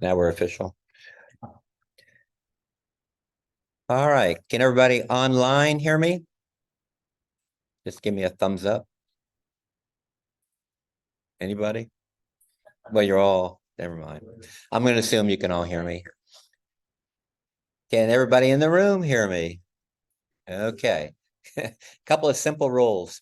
Now we're official. All right, can everybody online hear me? Just give me a thumbs up. Anybody? Well, you're all, never mind. I'm going to assume you can all hear me. Can everybody in the room hear me? Okay. Couple of simple rules.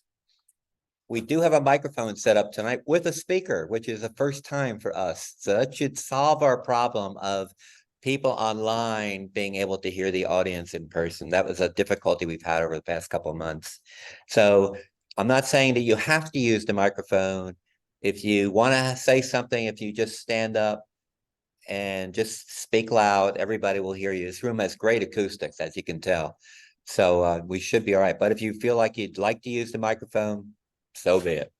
We do have a microphone set up tonight with a speaker, which is the first time for us. So that should solve our problem of people online being able to hear the audience in person. That was a difficulty we've had over the past couple of months. So I'm not saying that you have to use the microphone. If you want to say something, if you just stand up and just speak loud, everybody will hear you. This room has great acoustics, as you can tell. So we should be all right. But if you feel like you'd like to use the microphone, so be it.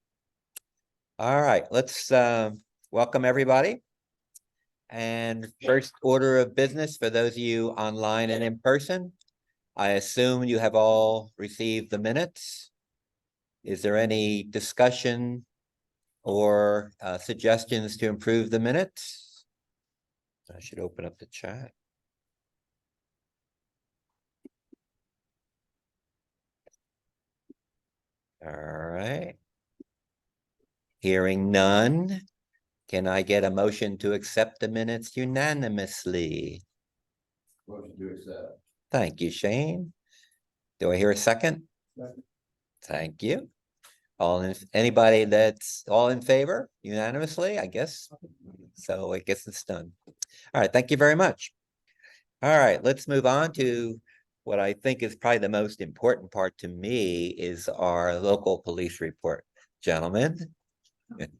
All right, let's welcome everybody. And first order of business for those of you online and in person, I assume you have all received the minutes. Is there any discussion or suggestions to improve the minutes? I should open up the chat. All right. Hearing none, can I get a motion to accept the minutes unanimously? Motion to accept. Thank you, Shane. Do I hear a second? Second. Thank you. Anybody that's all in favor unanimously, I guess. So I guess it's done. All right, thank you very much. All right, let's move on to what I think is probably the most important part to me is our local police report. Gentlemen. Good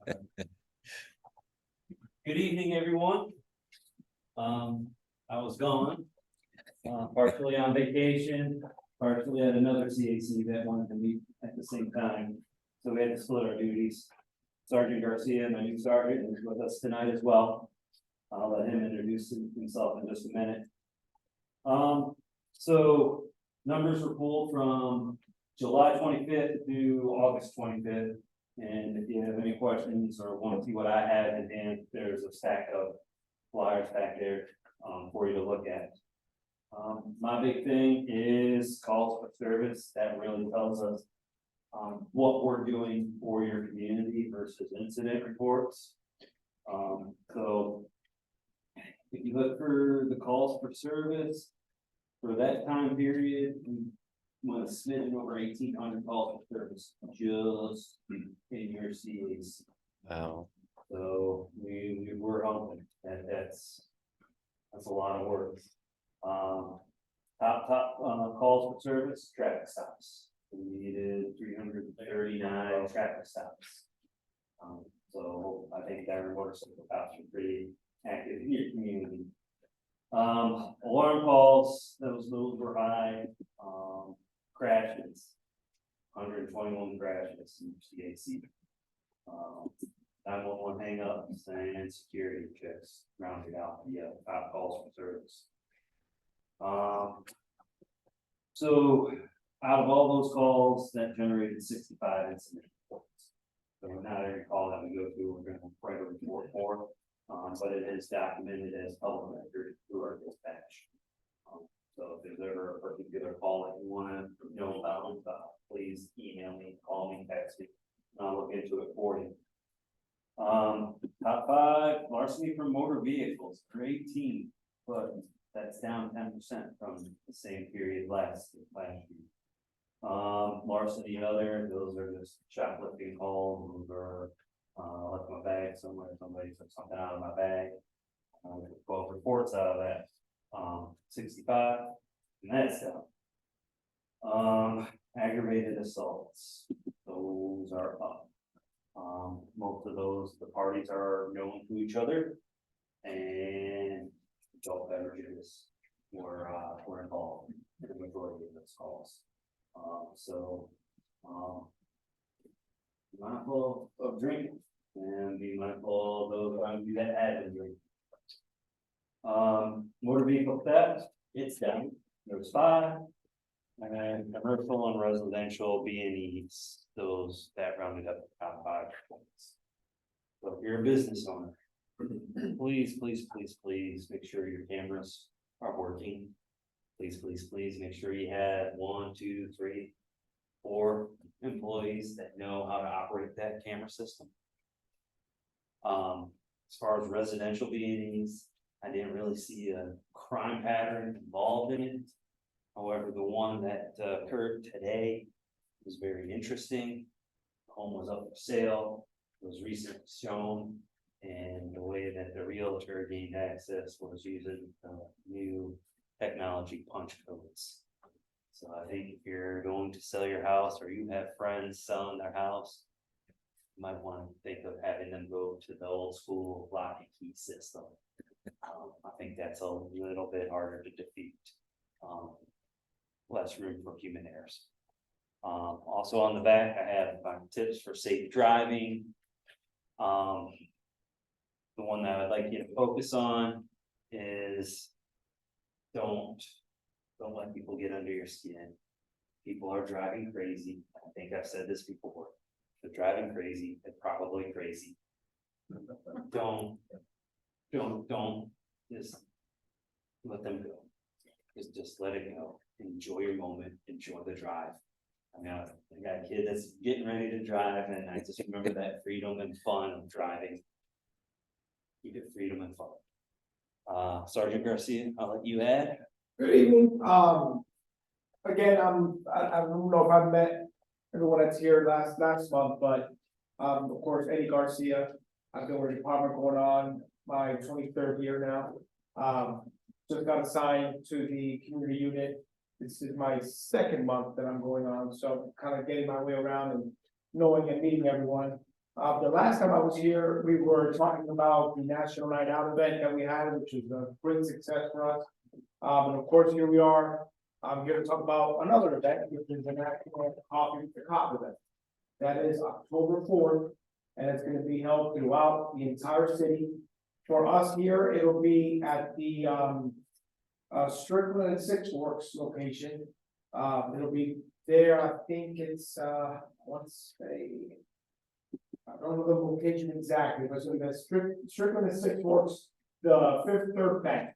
evening, everyone. I was gone, partially on vacation, partially at another CAC that wanted to meet at the same time. So we had to split our duties. Sergeant Garcia, my new sergeant, is with us tonight as well. I'll let him introduce himself in just a minute. So numbers were pulled from July 25th to August 25th. And if you have any questions or want to see what I have in hand, there's a stack of flyers back there for you to look at. My big thing is calls for service. That really tells us what we're doing for your community versus incident reports. So if you look for the calls for service for that time period, when it's submitting over 1,800 calls for service just in your CAC. Wow. So we were hoping that that's a lot of work. Top calls for service, traffic stops. We needed 339 traffic stops. So I think that rewards some cops are pretty active in your community. Alarm calls, those were high. Crashes, 121 crashes in CAC. 911 hang ups and security checks rounded out the top calls for service. So out of all those calls, that generated 65 incident reports. So not every call that we go through, we're going to write a report for, but it is documented as public record through our dispatch. So if there's ever a particular call that you want to know about, please email me, call me, text me, and I'll look into it for you. Top 5, larceny from motor vehicles, for 18, but that's down 10% from the same period last year. Larceny other, those are just shoplifting calls, those are left my bag somewhere, somebody took something out of my bag. 12 reports out of that. 65, and that's down. Aggravated assaults, those are up. Most of those, the parties are known to each other, and adult beverages were involved in the majority of those calls. Be mindful of drinking, and be mindful of those around you that had been drinking. Motor vehicle theft, it's down. There was 5, and then commercial and residential B&Es, those that rounded up the top 5 points. So if you're a business owner, Please, please, please, please make sure your cameras are working. Please, please, please make sure you have 1, 2, 3, 4 employees that know how to operate that camera system. As far as residential beings, I didn't really see a crime pattern involved in it. However, the one that occurred today was very interesting. The home was up for sale, it was recently shown, and the way that the realtor gained access was using new technology punch codes. So I think if you're going to sell your house or you have friends selling their house, you might want to think of having them go to the old school lock and key system. I think that's a little bit harder to defeat. Less room for human errors. Also on the back, I have my tips for safe driving. The one that I'd like you to focus on is don't let people get under your skin. People are driving crazy. I think I've said this before. They're driving crazy. They're probably crazy. Don't just let them go. Just let it go. Enjoy your moment. Enjoy the drive. I mean, I got a kid that's getting ready to drive, and I just remember that freedom and fun of driving. Keep it freedom and fun. Sergeant Garcia, I'll let you add. Good evening. Again, I don't know if I've met everyone that's here last month, but of course, Eddie Garcia. I've been with the department going on my 23rd year now. Just got assigned to the community unit. This is my 2nd month that I'm going on, so kind of getting my way around and knowing and meeting everyone. The last time I was here, we were talking about the National Night Out event that we had, which is a great success for us. And of course, here we are. I'm here to talk about another event, which is the National Coffee with the Cop event. That is October 4th, and it's going to be held throughout the entire city. For us here, it'll be at the Strickland and Six Forks location. It'll be there. I think it's I don't know the location exactly, but it's in the Strickland and Six Forks, the Fifth Third Bank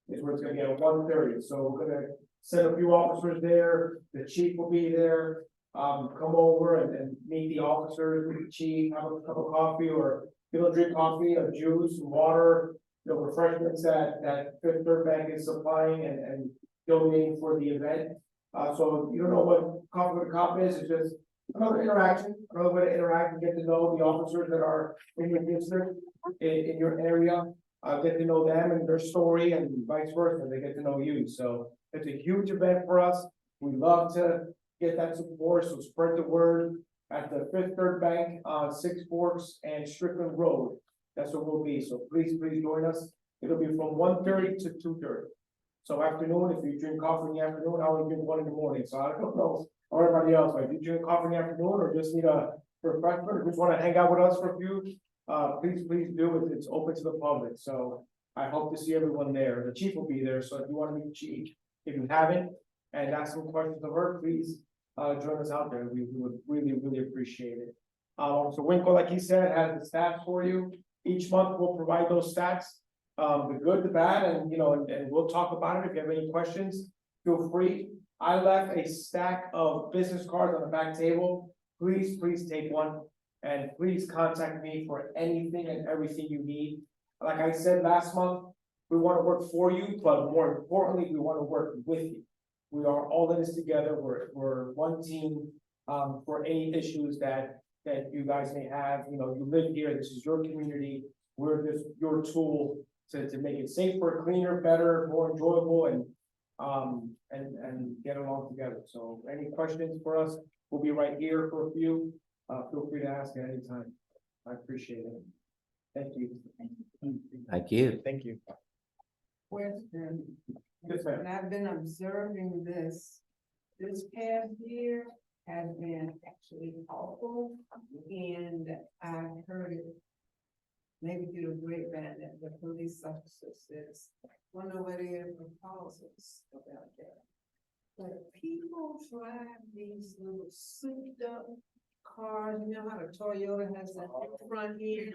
is where it's gonna be at 1:30. So we're gonna send a few officers there. The chief will be there. Come over and meet the officers, meet the chief, have a cup of coffee, or drink coffee, or juice, water, the refreshments that Fifth Third Bank is supplying and donating for the event. So you don't know what Coffee with a Cop is, it's just another interaction, another way to interact and get to know the officers that are in your district, in your area. Get to know them and their story, and vice versa, they get to know you. So it's a huge event for us. We love to get that support, so spread the word at the Fifth Third Bank on Six Forks and Strickland Road. That's what we'll be. So please join us. It'll be from 1:30 to 2:30. So afternoon, if you drink coffee in the afternoon, I only drink one in the morning. So I don't know or everybody else, but if you drink coffee in the afternoon or just need a refreshment or just want to hang out with us for a few, please do it. It's open to the public. So I hope to see everyone there. The chief will be there. So if you want to meet the chief, if you haven't, and ask some questions of her, please join us out there. We would really appreciate it. So Winkle, like he said, has the stats for you. Each month we'll provide those stats, the good, the bad, and and we'll talk about it. If you have any questions, feel free. I left a stack of business cards on the back table. Please take one, and please contact me for anything and everything you need. Like I said last month, we want to work for you, but more importantly, we want to work with you. We are all in this together. We're one team for any issues that you guys may have. You live here. This is your community. We're just your tool to make it safer, cleaner, better, more enjoyable, and get along together. So any questions for us? We'll be right here for a few. Feel free to ask at any time. I appreciate it. Thank you. Thank you. Thank you. Question. Yes, ma'am. And I've been observing this past year has been actually awful, and I've heard it maybe through the grapevine that the police officer says, well, nobody ever calls us about that. But people drive these little souped up cars, you know how the Toyota has that front end?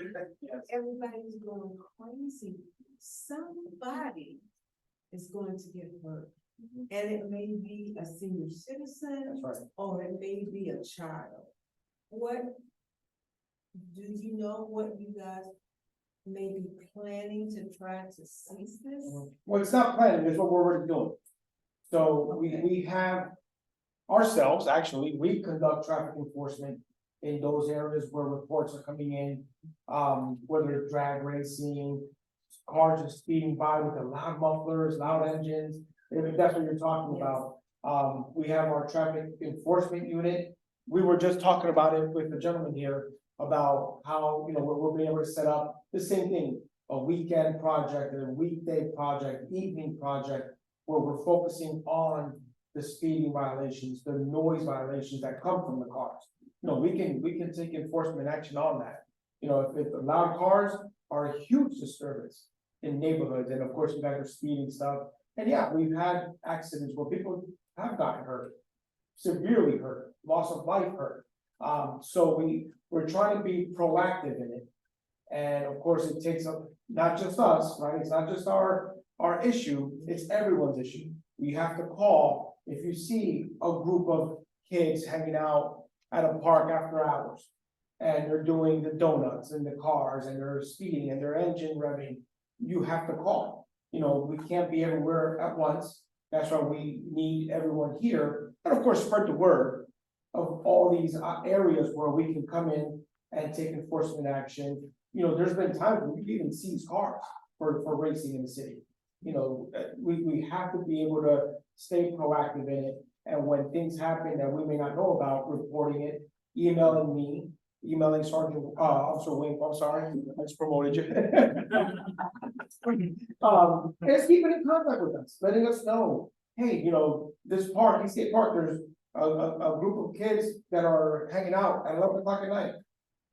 Everybody's going crazy. Somebody is going to get hurt. And it may be a senior citizen, That's right. or it may be a child. What, do you know what you guys may be planning to try to cease this? Well, it's not planning, it's what we're already doing. So we have ourselves, actually, we conduct traffic enforcement in those areas where reports are coming in. Whether it's drag racing, cars are speeding by with the loud mufflers, loud engines, if that's what you're talking about. We have our traffic enforcement unit. We were just talking about it with the gentleman here about how, you know, we'll be able to set up the same thing, a weekend project, a weekday project, evening project, where we're focusing on the speeding violations, the noise violations that come from the cars. You know, we can take enforcement action on that. You know, if the loud cars are a huge disturbance in neighborhoods, and of course, you guys are speeding stuff. And yeah, we've had accidents where people have gotten hurt, severely hurt, loss of life hurt. So we're trying to be proactive in it. And of course, it takes up, not just us, right? It's not just our issue, it's everyone's issue. We have to call if you see a group of kids hanging out at a park after hours. And they're doing the donuts in the cars and they're speeding and their engine revving, you have to call. You know, we can't be everywhere at once. That's why we need everyone here. And of course, spread the word of all these areas where we can come in and take enforcement action. You know, there's been times when we even seize cars for racing in the city. You know, we have to be able to stay proactive in it. And when things happen that we may not know about, reporting it, emailing me, emailing Sergeant, Officer Winkle, I'm sorry, I just promoted you. Just keeping in contact with us, letting us know, hey, you know, this park, East State Park, there's a group of kids that are hanging out at 11 o'clock at night.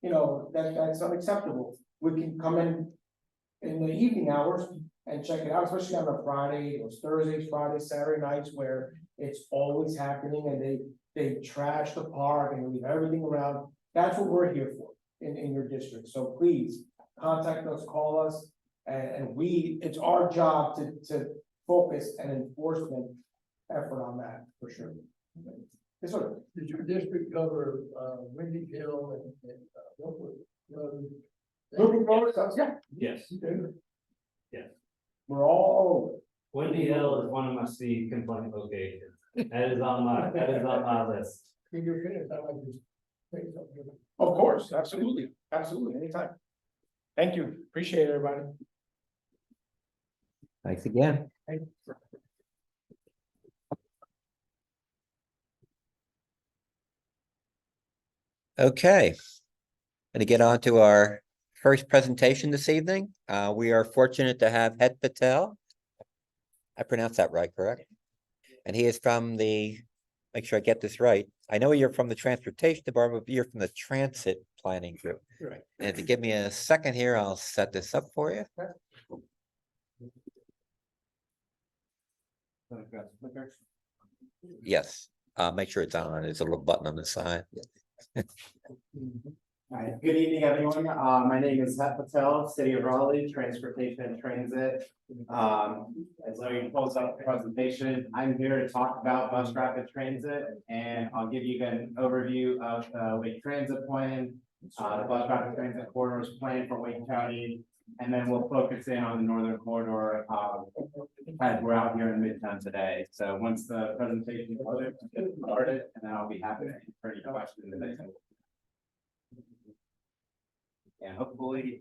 You know, that's unacceptable. We can come in the evening hours and check it out, especially on a Friday, those Thursdays, Fridays, Saturday nights, where it's always happening and they trash the park and leave everything around. That's what we're here for in your district. So please contact us, call us, and it's our job to focus an enforcement effort on that for sure. Yes, sir. Does your district cover, Windy Hill and Winkle Road? Moving forward, yeah, Yes, we're all Windy Hill is one of my speed complaint locations. That is on my list. Can you finish? I like to say something. of course, absolutely, anytime. Thank you, appreciate it, everybody. Thanks again. Okay. And to get on to our first presentation this evening, we are fortunate to have Het Patel. I pronounced that right, correct? And he is from make sure I get this right. I know you're from the Transportation Department, but you're from the Transit Planning Group. Right. And if you give me a second here, I'll set this up for you. Yes, make sure it's on. There's a little button on the side. All right, good evening, everyone. My name is Het Patel, City of Raleigh, Transportation and Transit. As Larry pulls up the presentation, I'm here to talk about bus rapid transit, and I'll give you an overview of the Wake Transit Plan, the bus rapid transit corridors plan for Wake County, and then we'll focus in on the northern corridor as we're out here in Midtown today. So once the presentation is started, and then I'll be happy to answer any questions today. And hopefully,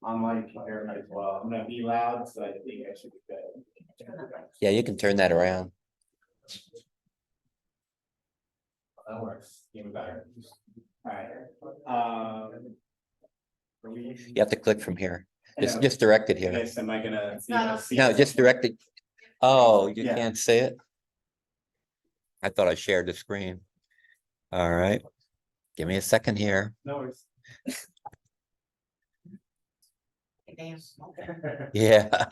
online can hear me as well. I'm gonna be loud, so I think I should be good. Yeah, you can turn that around. That works, even better. All right. You have to click from here. Just direct it here. Yes, am I gonna? No, just direct it. Oh, you Yeah. can't see it? I thought I shared the screen. All right. Give me a second here. No worries. Yeah.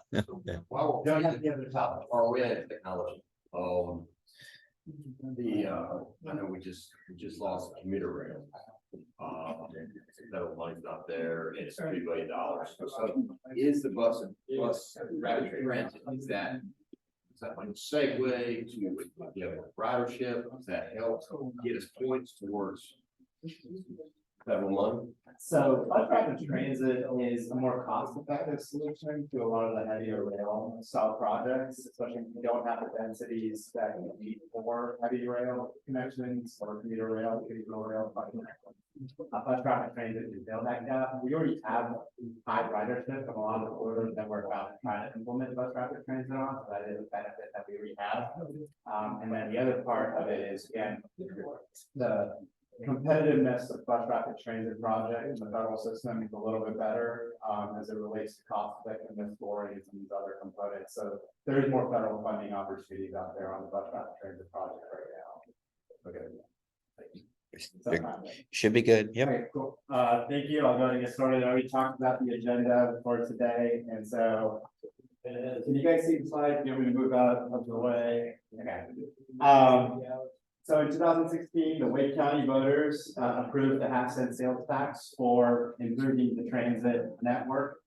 Well, Don't have the other topic. are we at technology? I know we just lost commuter rail. Federal money's not there, it's $3 billion. So is the bus rapid transit, is that like a segue to, ridership? Does that help get us points towards federal money? So bus rapid transit is a more cost-effective solution to a lot of the heavier rail style projects, especially if you don't have the densities that you need for heavy rail connections or commuter rail, bus rapid transit can fill that gap. We already have high ridership of a lot of the corridors that we're about to try to implement bus rapid transit on, so that is a benefit that we already have. And then the other part of it is, again, the competitiveness of bus rapid transit project in the federal system is a little bit better as it relates to cost effectiveness, scoring, and these other components. So there is more federal funding opportunities out there on the bus rapid transit project right now. Okay. Should be good. Yep. Okay, cool. Thank you. I'll go ahead and get started. I already talked about the agenda for today, and so can you guys see the slide? Do you want me to move out of the way? Okay. So in 2016, the Wake County voters approved the half-cent sales tax for improving the transit network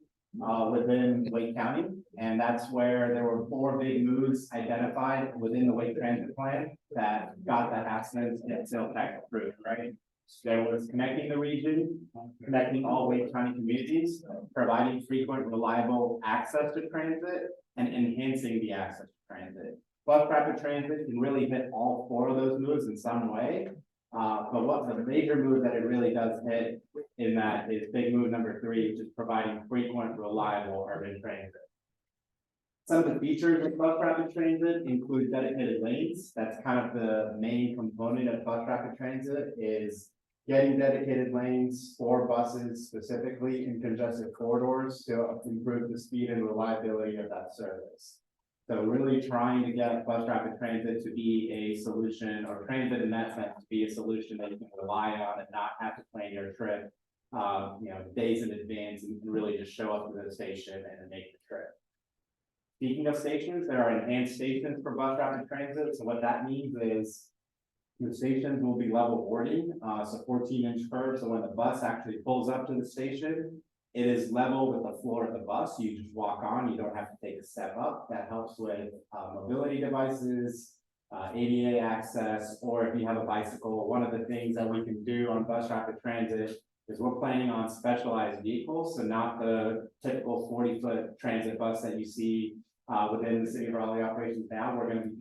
within Wake County. And that's where there were 4 big moves identified within the Wake Transit Plan that got that half-cent sales tax approved, right? So there was connecting the region, connecting all Wake County communities, providing frequent, reliable access to transit, and enhancing the access to transit. Bus rapid transit can really hit all 4 of those moves in some way. But what's the major move that it really does hit in that is big move number 3, which is providing frequent, reliable urban transit. Some of the features of bus rapid transit include dedicated lanes. That's kind of the main component of bus rapid transit, is getting dedicated lanes for buses specifically in congested corridors to improve the speed and reliability of that service. So really trying to get bus rapid transit to be a solution, or transit in that sense to be a solution that you can rely on and not have to plan your trip, days in advance, and really just show up to the station and make the trip. Speaking of stations, there are enhanced stations for bus rapid transit. So what that means is the stations will be level boarding, so 14-inch curves. So when the bus actually pulls up to the station, it is level with the floor of the bus. You just walk on, you don't have to take a step up. That helps with mobility devices, ADA access, or if you have a bicycle. One of the things that we can do on bus rapid transit is we're planning on specialized vehicles. So not the typical 40-foot transit bus that you see within the City of Raleigh operations now. We're going to be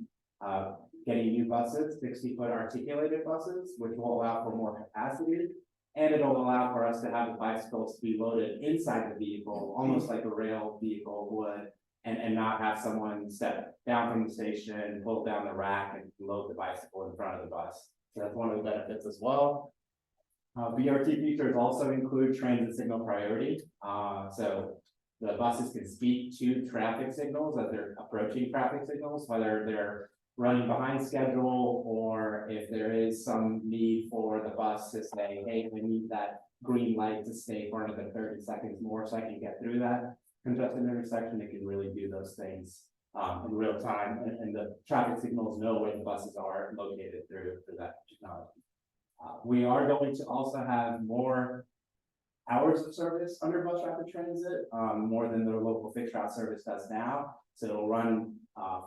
getting new buses, 60-foot articulated buses, which will allow for more capacity. And it'll allow for us to have the bicycles to be loaded inside the vehicle, almost like a rail vehicle would, and not have someone step down from the station, pull down the rack, and load the bicycle in front of the bus. So that's one of the benefits as well. BRT features also include transit signal priority. So the buses can speak to traffic signals as they're approaching traffic signals, whether they're running behind schedule, or if there is some need for the bus to say, hey, we need that green light to stay for another 30 seconds more so I can get through that congested intersection, it can really do those things in real time, and the traffic signals know where the buses are located through that technology. We are going to also have more hours of service under bus rapid transit, more than the local fixed route service does now. So it'll run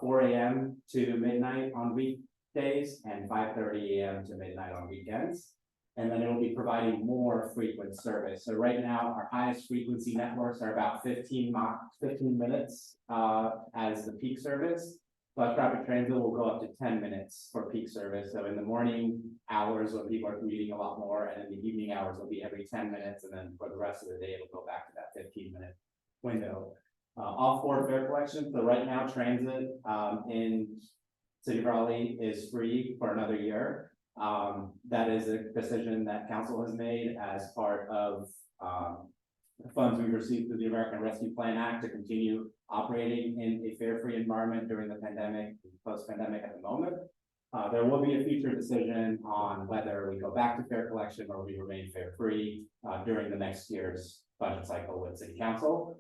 4 a.m. to midnight on weekdays and 5:30 a.m. to midnight on weekends. And then it will be providing more frequent service. So right now, our highest frequency networks are about 15 minutes as the peak service. Bus rapid transit will go up to 10 minutes for peak service. So in the morning hours when people are commuting a lot more, and in the evening hours will be every 10 minutes. And then for the rest of the day, it'll go back to that 15-minute window. All 4 fare collections. So right now, transit in City of Raleigh is free for another year. That is a decision that council has made as part of the funds we received through the American Rescue Plan Act to continue operating in a fare-free environment during the pandemic, post-pandemic at the moment. There will be a future decision on whether we go back to fare collection or we remain fare-free during the next year's budget cycle with City Council.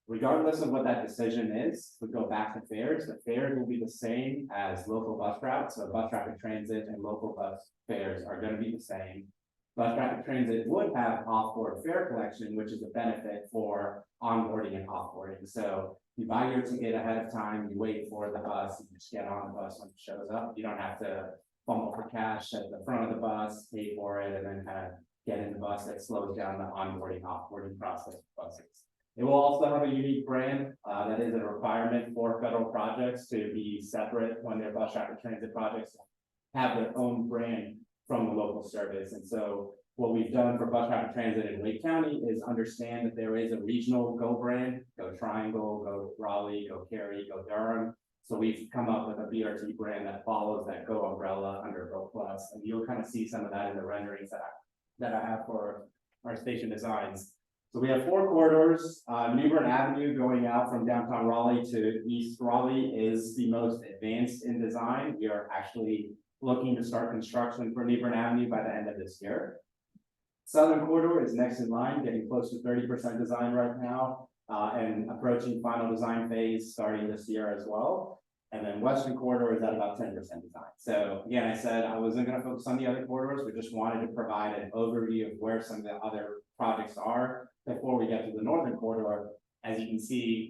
regardless of what that decision is, we go back to fares. The fares will be the same as local bus routes, so bus traffic transit and local bus fares are gonna be the same. Bus traffic transit would have off-board fare collection, which is a benefit for onboarding and offboarding. So you buy your ticket ahead of time, you wait for the bus, you just get on the bus when it shows up. You don't have to fumble for cash at the front of the bus, pay for it, and then kind of get in the bus. That slows down the onboarding, offboarding process for buses. It will also have a unique brand, that is a requirement for federal projects to be separate when they're bus traffic transit projects, have their own brand from the local service. And so what we've done for bus traffic transit in Wake County is understand that there is a regional Go brand, Go Triangle, Go Raleigh, Go Cary, Go Durham. So we've come up with a BRT brand that follows that Go umbrella under Go Plus, and you'll kind of see some of that in the renderings that I have for our station designs. So we have 4 corridors. New Bern Avenue going out from downtown Raleigh to East Raleigh is the most advanced in design. We are actually looking to start construction for New Bern Avenue by the end of this year. Southern corridor is next in line, getting close to 30% design right now, and approaching final design phase starting this year as well. And then Western corridor is at about 10% design. So again, I said I wasn't going to focus on the other corridors. We just wanted to provide an overview of where some of the other projects are before we get to the northern corridor. As you can see,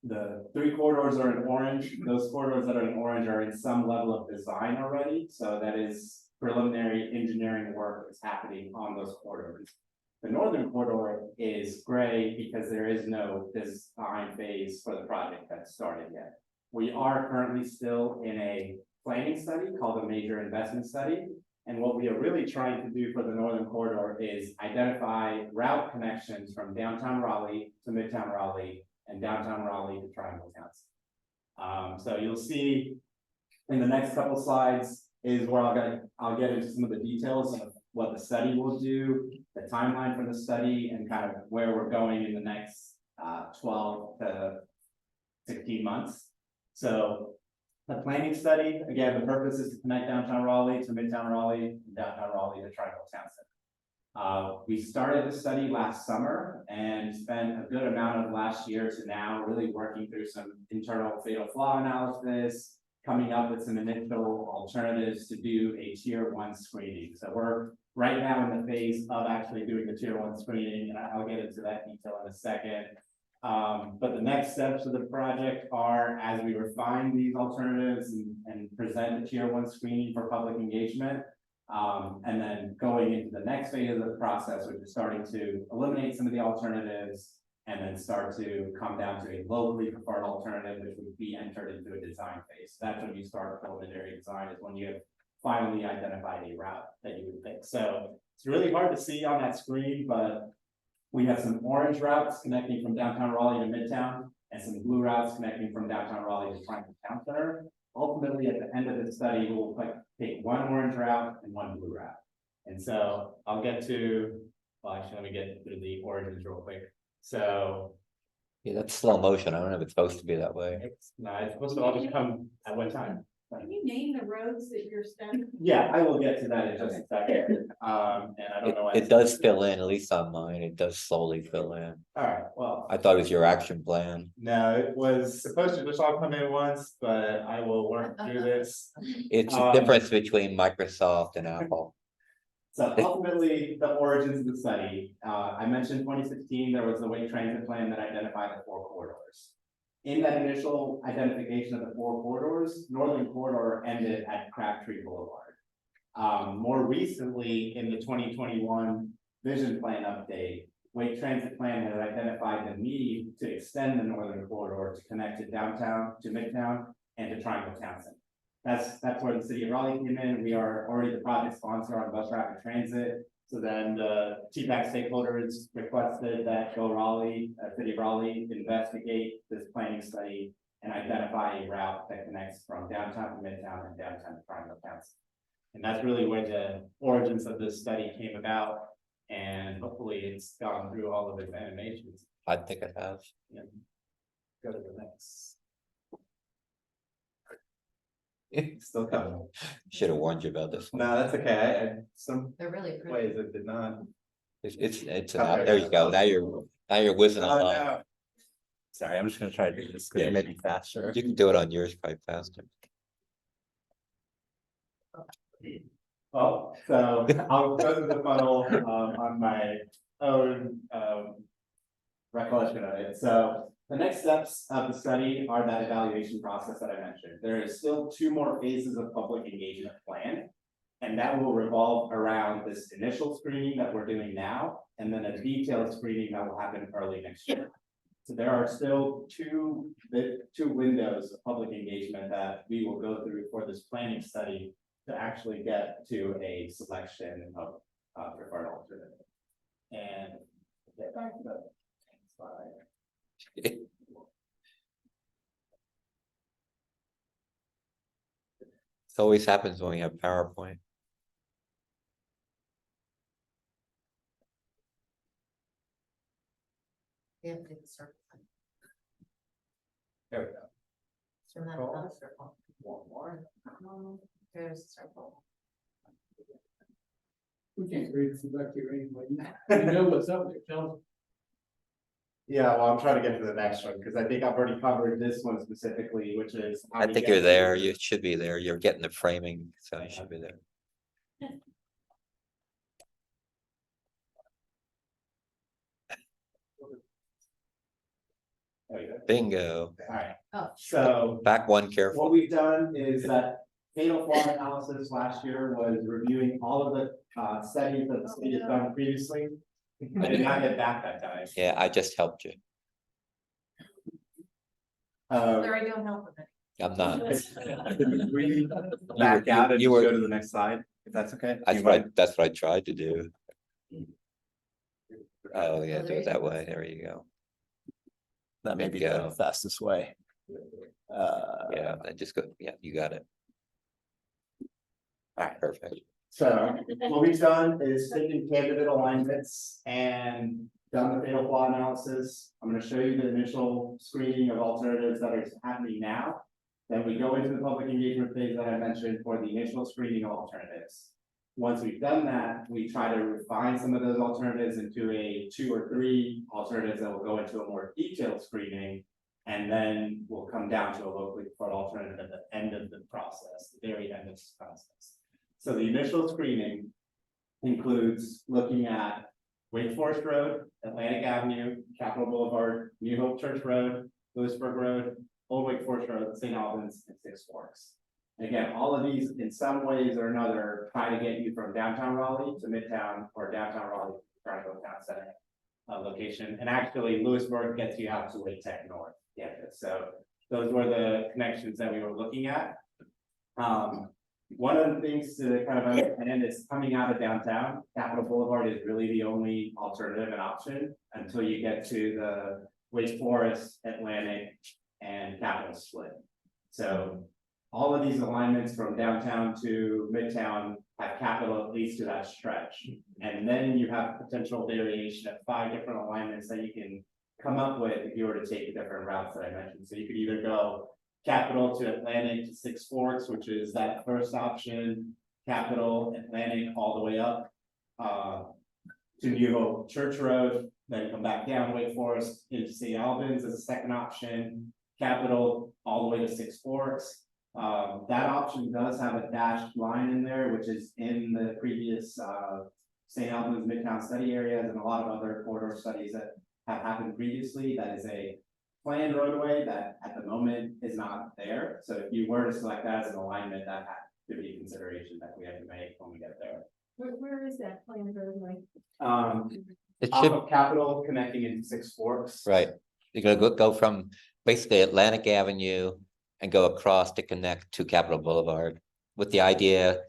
the 3 corridors are in orange. Those corridors that are in orange are in some level of design already. So that is preliminary engineering work is happening on those corridors. The northern corridor is gray because there is no design phase for the project that's started yet. We are currently still in a planning study called a major investment study. And what we are really trying to do for the northern corridor is identify route connections from downtown Raleigh to Midtown Raleigh and downtown Raleigh to Triangle Towns. So you'll see in the next couple slides is where I'll get into some of the details of what the study will do, the timeline for the study, and kind of where we're going in the next 12 to 16 months. So the planning study, again, the purpose is to connect downtown Raleigh to Midtown Raleigh, and downtown Raleigh to Triangle Town Center. We started the study last summer and spent a good amount of last year to now really working through some internal fatal flaw analysis, coming up with some initial alternatives to do a tier 1 screening. So we're right now in the phase of actually doing the tier 1 screening, and I'll get into that detail in a second. But the next steps of the project are, as we refine these alternatives and present the tier 1 screening for public engagement, and then going into the next phase of the process, which is starting to eliminate some of the alternatives and then start to come down to a locally preferred alternative, which would be entered into a design phase. That's when you start preliminary design, is when you have finally identified a route that you would pick. So it's really hard to see on that screen, but we have some orange routes connecting from downtown Raleigh to Midtown, and some blue routes connecting from downtown Raleigh to Triangle Town Center. Ultimately, at the end of the study, we'll take 1 orange route and 1 blue route. And so I'll get to, well, actually, let me get through the oranges real quick. So Yeah, that's slow motion. I don't know if it's supposed to be that way. it's supposed to all just come at one time. Can you name the roads that you're studying? Yeah, I will get to that in just a second. And I don't know. why It does fill in, at least on mine. It does slowly fill in. All right, well, I thought it was your action plan. no, it was supposed to just all come in once, but I will work through this. It's the difference between Microsoft and Apple. So ultimately, the origins of the study, I mentioned 2016, there was the Wake Transit Plan that identified the 4 corridors. In that initial identification of the 4 corridors, Northern Corridor ended at Crabtree Boulevard. More recently, in the 2021 Vision Plan update, Wake Transit Plan had identified the need to extend the Northern Corridor to connect to downtown, to Midtown, and to Triangle Town Center. That's where the City of Raleigh came in. We are already the project sponsor on bus traffic transit. So then the TPAC stakeholders requested that City of Raleigh investigate this planning study and identify a route that connects from downtown to Midtown and downtown to Triangle Town. And that's really where the origins of this study came about. And hopefully it's gone through all of its animations. I think it has. Yeah. Go to the next. Still coming. Should have warned you about this one. No, that's okay. Some They're really pretty. ways it did not. It's Okay. there you go. Now you're whizzing along. Sorry, I'm just gonna try to do this, because Yeah. it made me faster. You can do it on yours probably faster. Well, so I'll go through the funnel, on my own, recollection of it. So the next steps of the study are that evaluation process that I mentioned. There is still 2 more phases of public engagement planned. And that will revolve around this initial screening that we're doing now, and then a detailed screening that will happen early next year. So there are still two windows of public engagement that we will go through for this planning study to actually get to a selection of preferred alternative. And get back to the slide. It always happens when we have PowerPoint. Yeah, take the circle. There we go. So not another circle. One more. There's a circle. We can't read it back here anyway. You know what's up there, tell us. Yeah, well, I'm trying to get to the next one, because I think I've already covered this one specifically, which is. how I we think get you're there. to- You should be there. You're getting the framing, so you should be there. There we go. Bingo. Alright, Oh. so Back one what careful. we've done is that fatal flaw analysis last year was reviewing all of the studies that the city has done previously. I did not get back that time. Yeah, I just helped you. Larry, don't help with it. I'm not. We back out and you just were- go to the next slide, if that's okay. That's what I tried to do. Oh, yeah, do it that way. There you go. That may be Go. the fastest way. Yeah, then just go. Yeah, you got it. All right, perfect. So what we've done is taken candidate alignments and done the fatal flaw analysis. I'm gonna show you the initial screening of alternatives that are happening now. Then we go into the public engagement phase that I mentioned for the initial screening of alternatives. Once we've done that, we try to refine some of those alternatives into a 2 or 3 alternatives that will go into a more detailed screening. And then we'll come down to a locally preferred alternative at the end of the process, the very end of this process. So the initial screening includes looking at Wake Forest Road, Atlantic Avenue, Capitol Boulevard, New Hope Church Road, Lewisburg Road, Old Wake Forest Road, St. Albans, and Six Forks. Again, all of these in some ways or another try to get you from downtown Raleigh to Midtown or downtown Raleigh, trying to go town center location. And actually Lewisburg gets you out to Lake Tech North. Yeah, so those were the connections that we were looking at. One of the things to kind of understand is coming out of downtown, Capitol Boulevard is really the only alternative and option until you get to the Wake Forest, Atlantic, and Capitol split. So all of these alignments from downtown to Midtown have Capitol at least to that stretch. And then you have potential variation of 5 different alignments that you can come up with if you were to take the different routes that I mentioned. So you could either go Capitol to Atlantic to Six Forks, which is that first option, Capitol, Atlantic, all the way up to New Hope Church Road, then come back down Wake Forest into St. Albans as a second option, Capitol, all the way to Six Forks. That option does have a dashed line in there, which is in the previous St. Albans Midtown study areas and a lot of other corridor studies that have happened previously. That is a planned roadway that at the moment is not there. So if you were to select that as an alignment, that could be a consideration that we have to make when we get there. Where is that planned roadway? It Off should, of Capitol connecting into Six Forks. right. You're gonna go from basically Atlantic Avenue and go across to connect to Capitol Boulevard with the idea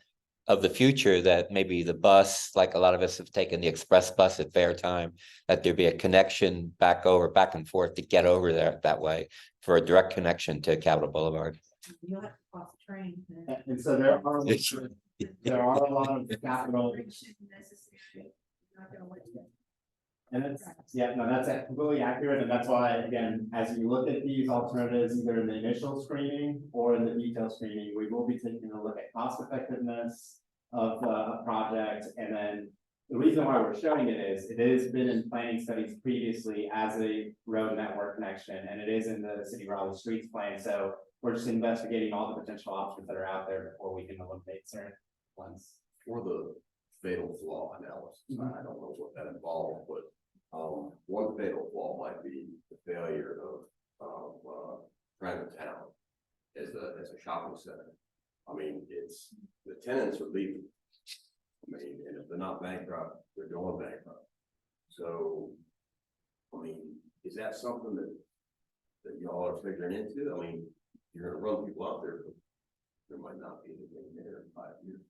of the future that maybe the bus, like a lot of us have taken the express bus at fair time, that there be a connection back and forth to get over there that way for a direct connection to Capitol Boulevard. You'll have to cross the train. And so there are a lot of Capitol. And that's, yeah, no, that's completely accurate, and that's why, again, as you look at these alternatives, either in the initial screening or in the detailed screening, we will be taking a look at cost effectiveness of a project, and then The reason why we're showing it has been in planning studies previously as a road network connection, and it is in the City of Raleigh Streets Plan, so we're just investigating all the potential options that are out there before we can eliminate certain ones. For the fatal flaw analysis, I don't know what that involved, but, one fatal flaw might be the failure of Town as a shopping center. I mean, it's, the tenants are leaving. I mean, and if they're not bankrupt, they're going bankrupt. So, I mean, is that something that y'all are figuring into? I mean, you're gonna run people out there, but there might not be anything there in 5 years.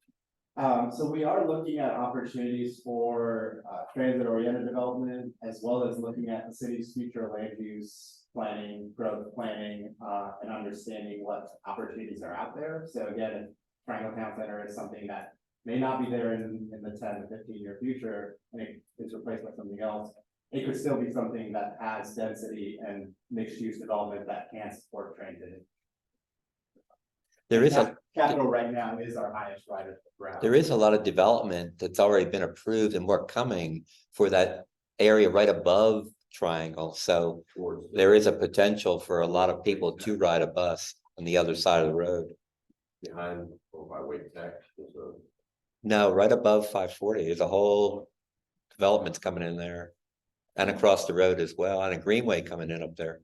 So we are looking at opportunities for transit-oriented development, as well as looking at the city's future land use planning, growth planning, and understanding what opportunities are out there. So again, Triangle Town Center is something that may not be there in the 10 to 15-year future, and it is replaced by something else. It could still be something that has density and mixed-use development that can support transit. There is a, Capital right now is our highest rider route. there is a lot of development that's already been approved and more coming for that area right above Triangle. So Towards there is a potential for a lot of people to ride a bus on the other side of the road. behind or by Wake Tech. So No, right above 540, there's a whole development's coming in there. And across the road as well, and a greenway coming in up there.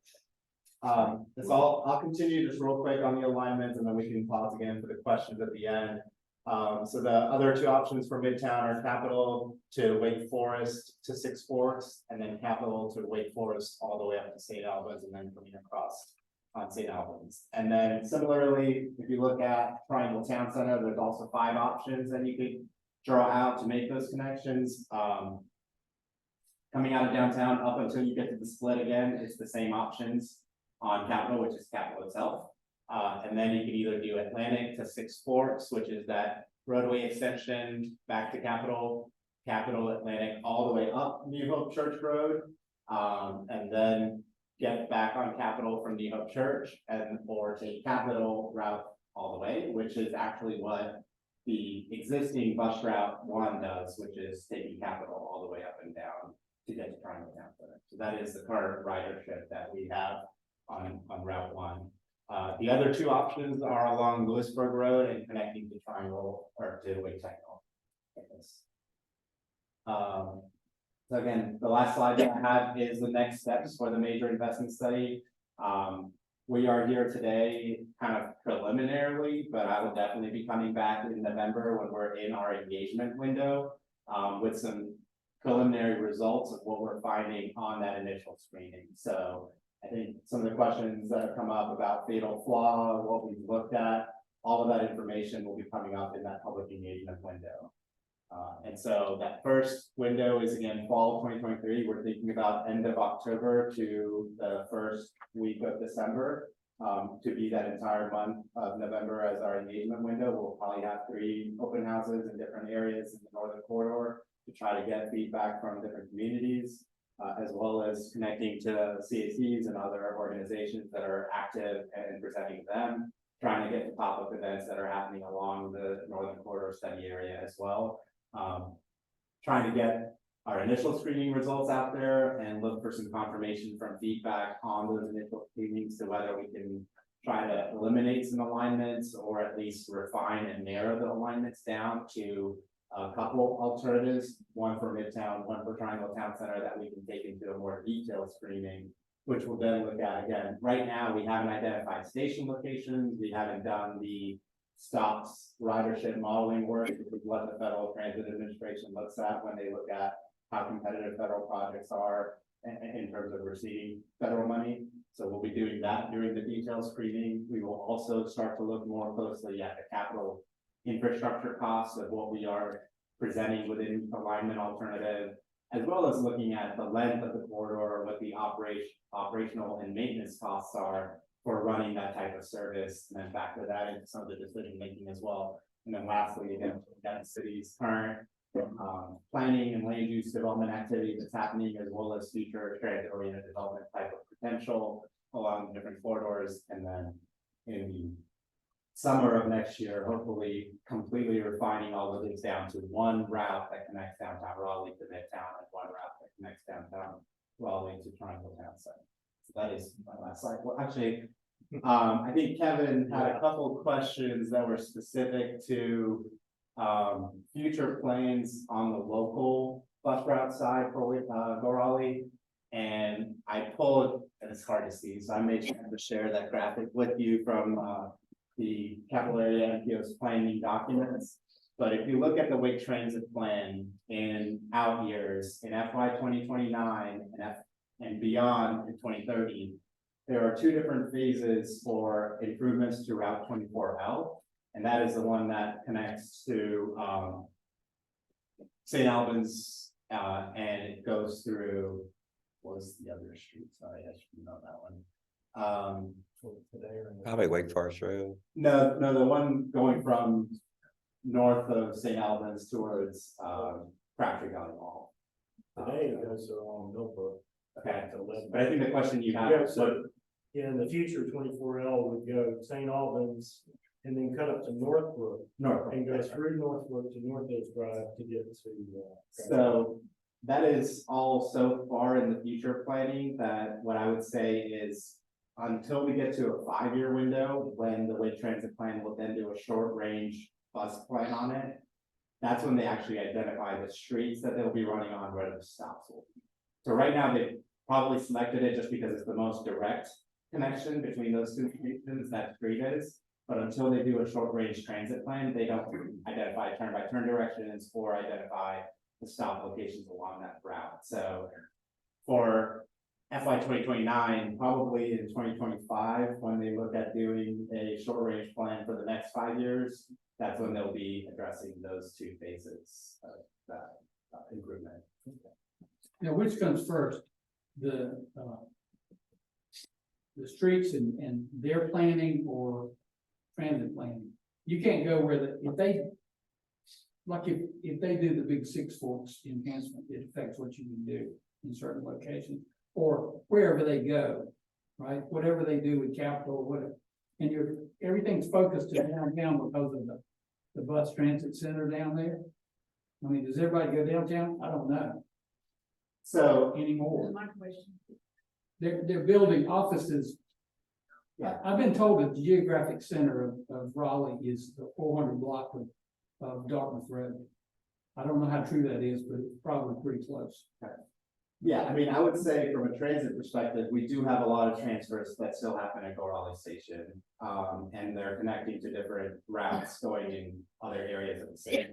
That's all. I'll continue just real quick on the alignments, and then we can pause again for the questions at the end. So the other two options for Midtown are Capital to Wake Forest to Six Forks, and then Capital to Wake Forest all the way up to St. Albans, and then coming across on St. Albans. And then similarly, if you look at Triangle Town Center, there's also 5 options that you could draw out to make those connections. Coming out of downtown up until you get to the split again, it's the same options on Capital, which is Capital itself. And then you can either do Atlantic to Six Forks, which is that roadway extension back to Capital, Atlantic, all the way up New Hope Church Road. And then get back on Capital from New Hope Church or take Capital route all the way, which is actually what the existing bus route 1 does, which is taking Capital all the way up and down to get to Triangle Town Center. So that is the current ridership that we have on Route 1. The other 2 options are along Lewisburg Road and connecting to Triangle or to Wake Technical. So again, the last slide that I have is the next steps for the major investment study. We are here today kind of preliminarily, but I will definitely be coming back in November when we're in our engagement window with some preliminary results of what we're finding on that initial screening. So I think some of the questions that have come up about fatal flaw, what we've looked at, all of that information will be coming up in that public engagement window. And so that first window is again fall 2023. We're thinking about end of October to the first week of December to be that entire month of November as our engagement window. We'll probably have 3 open houses in different areas in the northern corridor to try to get feedback from different communities, as well as connecting to CACs and other organizations that are active and presenting to them, trying to get to pop-up events that are happening along the northern corridor study area as well. Trying to get our initial screening results out there and look for some confirmation from feedback on those initial screenings to whether we can try to eliminate some alignments or at least refine and narrow the alignments down to a couple alternatives, one for Midtown, one for Triangle Town Center that we can take into a more detailed screening, which we'll then look at again. Right now, we haven't identified station locations. We haven't done the stops ridership modeling work, which is what the Federal Transit Administration looks at when they look at how competitive federal projects are in terms of receiving federal money. So we'll be doing that during the detailed screening. We will also start to look more closely at the capital infrastructure costs of what we are presenting within alignment alternative, as well as looking at the length of the corridor, what the operational and maintenance costs are for running that type of service, and then factor that into some of the decision making as well. And then lastly, again, that the city's current planning and land use development activity that's happening, as well as future transit-oriented development type of potential along different corridors, and then in the summer of next year, hopefully completely refining all of these down to one route that connects downtown Raleigh to Midtown and one route that connects downtown Raleigh to Triangle Town Center. So that is my last slide. Well, actually, I think Kevin had a couple questions that were specific to future plans on the local bus route side for Go Raleigh. And I pulled, and it's hard to see, so I made sure to share that graphic with you from the capital area MPO's planning documents. But if you look at the Wake Transit Plan in out years, in FY 2029 and beyond in 2030, there are two different phases for improvements to Route 24L. And that is the one that connects to St. Albans, and it goes through, what was the other street? Sorry, I should know that one. Probably Wake Forest Road. No, the one going from north of St. Albans towards Crabtree Valley Mall. Today it goes along Millbrook. Okay, but I think the question you have. Yeah, so in the future, 24L would go St. Albans and then cut up to Northbrook and go through Northbrook to North Edge Drive to get to. So that is all so far in the future planning that what I would say is until we get to a 5-year window, when the Wake Transit Plan will then do a short range bus plan on it. That's when they actually identify the streets that they'll be running on, where the stops will be. So right now they've probably selected it just because it's the most direct connection between those two stations that street is. But until they do a short range transit plan, they don't identify turn by turn directions or identify the stop locations along that route. So for FY 2029, probably in 2025, when they look at doing a short range plan for the next 5 years, that's when they'll be addressing those two phases of that improvement. Now, which comes first? The streets and their planning or transit planning? You can't go where if they do the big Six Forks enhancement, it affects what you can do in certain locations or wherever they go, right? Whatever they do with capital or whatever. And everything's focused to downtown because of the bus transit center down there. I mean, does everybody go downtown? I don't know. So Anymore. My question. They're building offices. Yeah. I've been told that the geographic center of Raleigh is the 400 block of Dartmouth Road. I don't know how true that is, but it's probably pretty close. yeah, I mean, I would say from a transit perspective, we do have a lot of transfers that still happen at Go Raleigh Station. And they're connecting to different routes going in other areas of the city.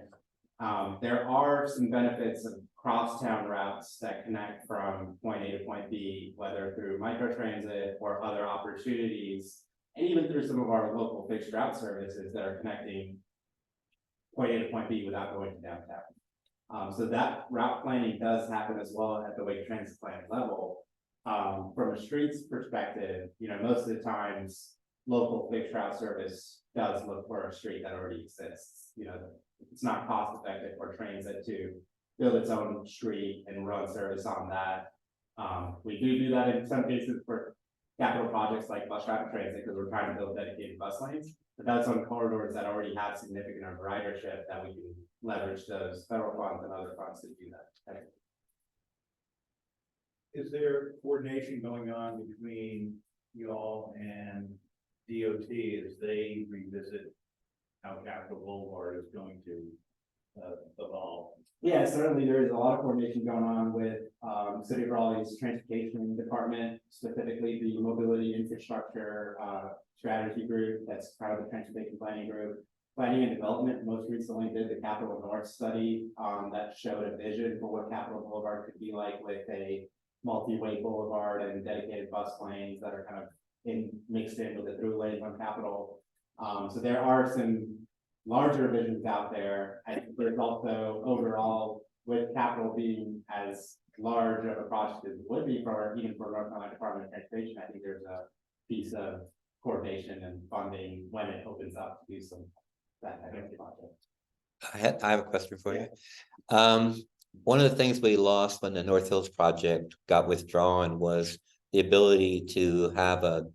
There are some benefits of crosstown routes that connect from point A to point B, whether through microtransit or other opportunities, and even through some of our local fixed route services that are connecting point A to point B without going to downtown. So that route planning does happen as well at the Wake Transit Plan level. From a streets perspective, most of the times, local fixed route service does look for a street that already exists. It's not cost effective for transit to build its own street and run service on that. We do that in some cases for capital projects like bus rapid transit because we're trying to build dedicated bus lanes. But that's on corridors that already have significant ridership that we can leverage those federal funds and other funds to do that. Is there coordination going on between y'all and DOT as they revisit how Capitol Boulevard is going to evolve? Yeah, certainly there is a lot of coordination going on with City of Raleigh's transportation department, specifically the mobility infrastructure strategy group. That's part of the transportation planning group. Planning and development most recently did the Capitol North study that showed a vision for what Capitol Boulevard could be like with a multi-way boulevard and dedicated bus lanes that are kind of mixed in with the through lanes on Capitol. So there are some larger visions out there. I think there's also overall with Capitol being as large of a project as it would be even for North Carolina Department of Transportation, I think there's a piece of coordination and funding when it opens up to do that type of project. I have a question for you. One of the things we lost when the North Hills project got withdrawn was the ability to have a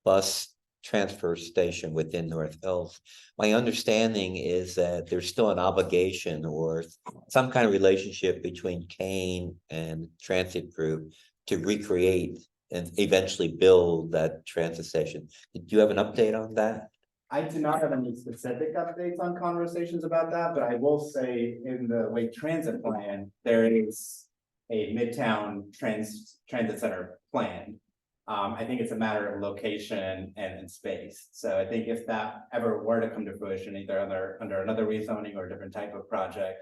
bus transfer station within North Hills. My understanding is that there's still an obligation or some kind of relationship between Kane and transit group to recreate and eventually build that transit station. Did you have an update on that? I do not have any specific updates on conversations about that, but I will say in the Lake Transit Plan, there is a Midtown transit center plan. I think it's a matter of location and space. So I think if that ever were to come to fruition, either under another rezoning or a different type of project,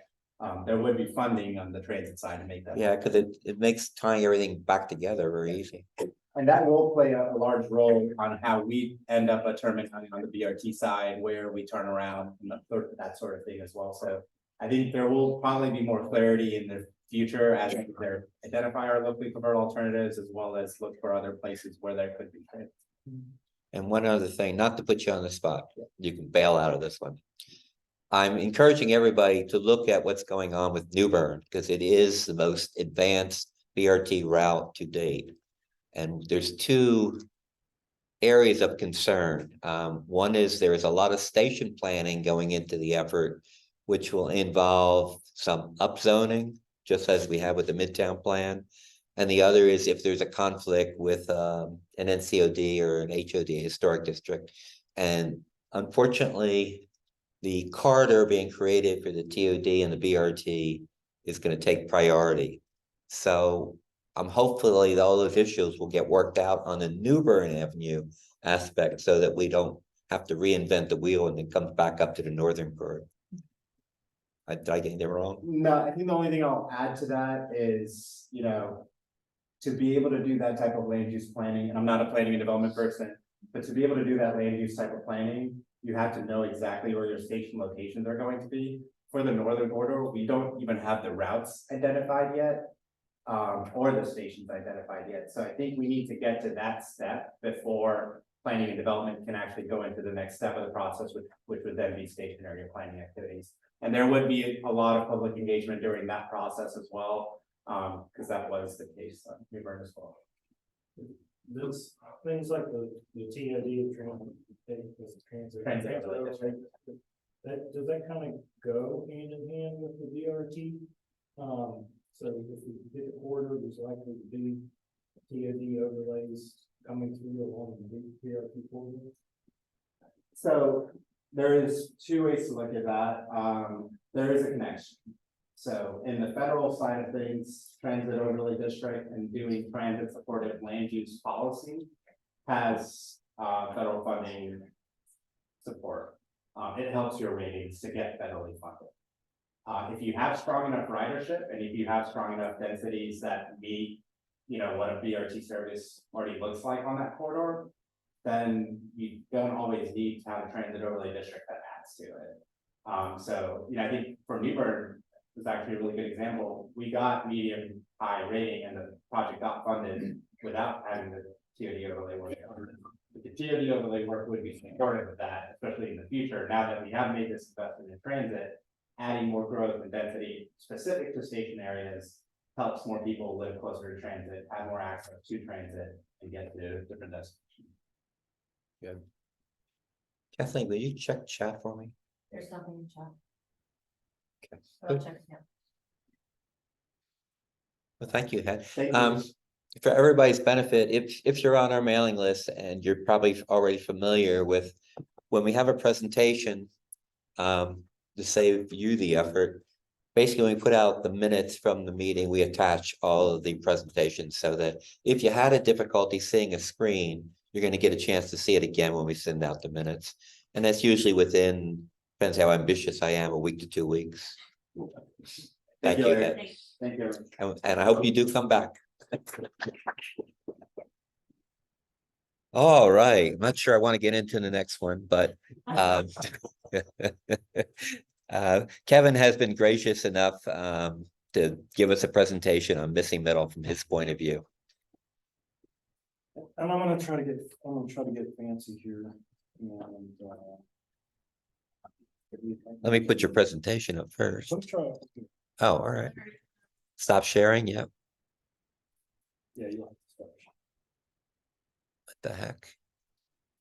there would be funding on the transit side to make that. Yeah, because it makes tying everything back together very easy. And that will play a large role on how we end up determining on the BRT side, where we turn around and that sort of thing as well. So I think there will probably be more clarity in the future as we identify our locally preferred alternatives, as well as look for other places where there could be transit. And one other thing, not to put you on the spot, you can bail out of this one. I'm encouraging everybody to look at what's going on with New Bern, because it is the most advanced BRT route to date. And there's two areas of concern. One is there is a lot of station planning going into the effort, which will involve some upzoning, just as we have with the Midtown plan. And the other is if there's a conflict with an NCOD or an HOD, historic district. And unfortunately, the corridor being created for the TOD and the BRT is going to take priority. So hopefully all those issues will get worked out on the New Bern Avenue aspect so that we don't have to reinvent the wheel and it comes back up to the northern corridor. Did I get it wrong? No, I think the only thing I'll add to that is, to be able to do that type of land use planning, and I'm not a planning and development person, but to be able to do that land use type of planning, you have to know exactly where your station locations are going to be. For the northern border, we don't even have the routes identified yet, or the stations identified yet. So I think we need to get to that step before planning and development can actually go into the next step of the process, which would then be station area planning activities. And there would be a lot of public engagement during that process as well, because that was the case on New Bern as well. This, things like the TOD transit. Does that kind of go hand in hand with the BRT? So if we hit the corridor, there's likely to be TOD overlays coming through along the BRT corridor. So there is two ways to look at that. There is a connection. So in the federal side of things, transit overlay district and doing transit supportive land use policy has federal funding support. It helps your ratings to get federally funded. If you have strong enough ridership and if you have strong enough densities that meet, what a BRT service already looks like on that corridor, then you don't always need to have a transit overlay district that adds to it. So, I think for New Bern is actually a really good example. We got medium high rating and the project got funded without having the TOD overlay work. The TOD overlay work would be supportive of that, especially in the future. Now that we have made this investment in transit, adding more growth and density specific to station areas helps more people live closer to transit, have more access to transit, and get to different destinations. Good. Kathleen, will you check chat for me? There's nothing in chat. Okay. I'll check it out. Well, thank you, Head. Thank you. For everybody's benefit, if you're on our mailing list and you're probably already familiar with when we have a presentation, to save you the effort, basically when we put out the minutes from the meeting, we attach all of the presentations so that if you had a difficulty seeing a screen, you're going to get a chance to see it again when we send out the minutes. And that's usually within, depends how ambitious I am, a week to 2 weeks. Thank you, Ed. Thank you. And I hope you do come back. All right, I'm not sure I want to get into the next one, but Kevin has been gracious enough to give us a presentation on missing middle from his point of view. And I'm gonna try to get fancy here. And, Let me put your presentation up first. let's try it. Oh, all right. Stop sharing. Yep. Yeah, you have to start. What the heck?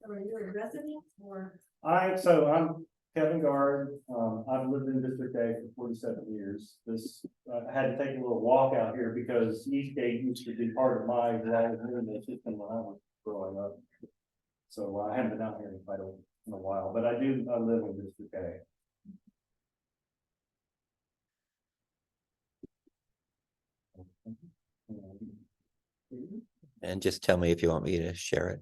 Are you a resident or? I'm Kevin Gard. I've lived in District A for 47 years. I had to take a little walk out here because Eastgate used to be part of my Raleigh Resident system when I was growing up. So I haven't been out here in a while, but I live in District A. And just tell me if you want me to share it.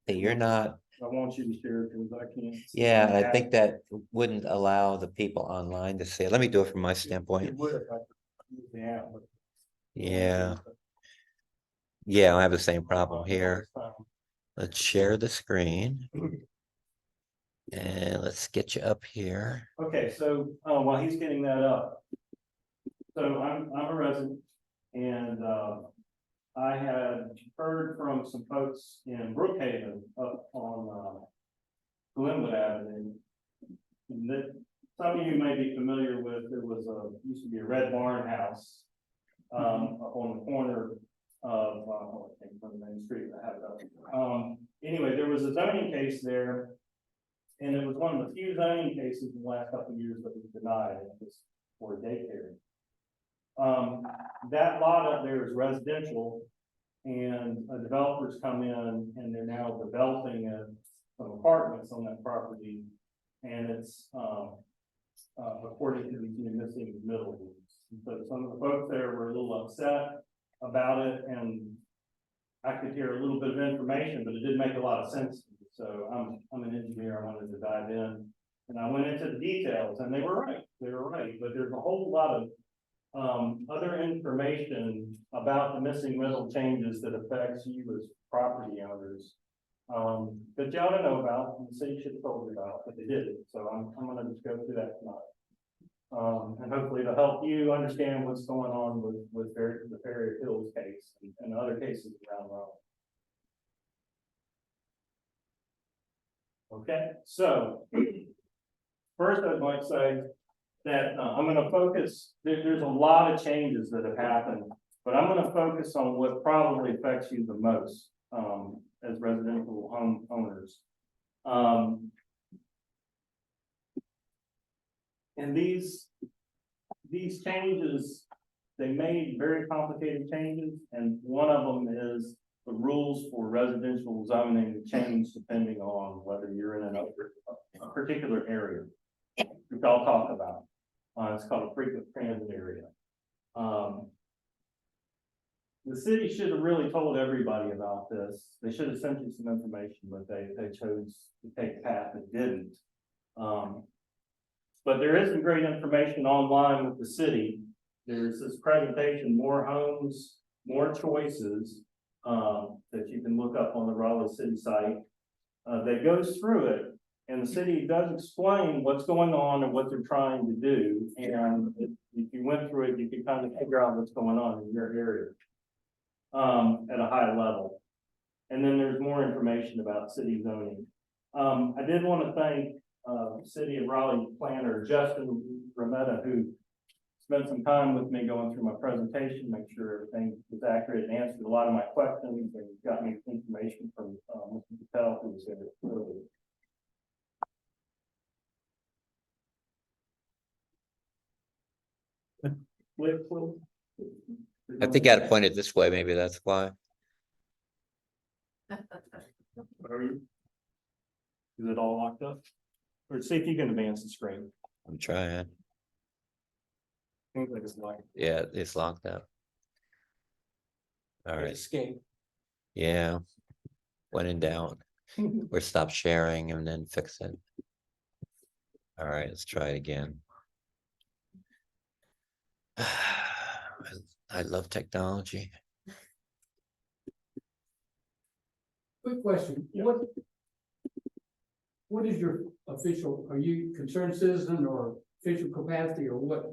Hey, you're not, I want you to share it because I can't. see yeah, my I app. think that wouldn't allow the people online to see it. Let me do it from my It standpoint. would if I could use the app, but- Yeah, yeah, I have the same problem here. Let's share the screen. And let's get you up here. Okay, so, while he's getting that up. So I'm a resident and, I had heard from some folks in Brookhaven up on, Glenwood Avenue. That some of you may be familiar with, there was used to be a red barn house. Up on the corner of, I can't remember the main street, I have it up. Anyway, there was a zoning case there. And it was one of the few zoning cases in the last couple of years that was denied, and it was for daycare. That lot up there is residential, and developers come in and they're now developing some apartments on that property. And it's, according to these new missing middle rules. So some of the folks there were a little upset about it, and I could hear a little bit of information, but it didn't make a lot of sense to me. So I'm an engineer, I wanted to dive in, and I went into the details, and they were right, but there's a whole lot of other information about the missing middle changes that affects you as property owners. That y'all don't know about, and the city should have told you about, but they didn't, so I'm gonna just go through that tonight. And hopefully to help you understand what's going on with the Ferry Hills case and other cases around Raleigh. Okay, so first I'd like to say that I'm going to focus, there's a lot of changes that have happened, but I'm going to focus on what probably affects you the most as residential homeowners. And these changes, they made very complicated changes, and one of them is the rules for residential zoning change depending on whether you're in a particular area, which I'll talk about. It's called a frequent transit area. The city should have really told everybody about this. They should have sent you some information, but they chose to take a path that didn't. But there is some great information online with the city. There's this presentation, More Homes, More Choices, that you can look up on the Raleigh City site, that goes through it. And the city does explain what's going on and what they're trying to do. And if you went through it, you can kind of figure out what's going on in your area at a high level. And then there's more information about city zoning. I did want to thank City of Raleigh planner Justin Rametta, who spent some time with me going through my presentation, make sure everything was accurate, and answered a lot of my questions, and got me information from Mr. Patel, who was there earlier. I think I got it pointed this way, maybe that's why. Are you? Is it all locked up? Or see if you can advance the screen. I'm trying. Seems like it's locked. Yeah, it's locked up. All right, Escape. yeah. When in doubt, or stop sharing and then fix it. All right, let's try it again. I love technology. Quick question, Yeah. what is your official, are you concerned citizen or official capacity, or what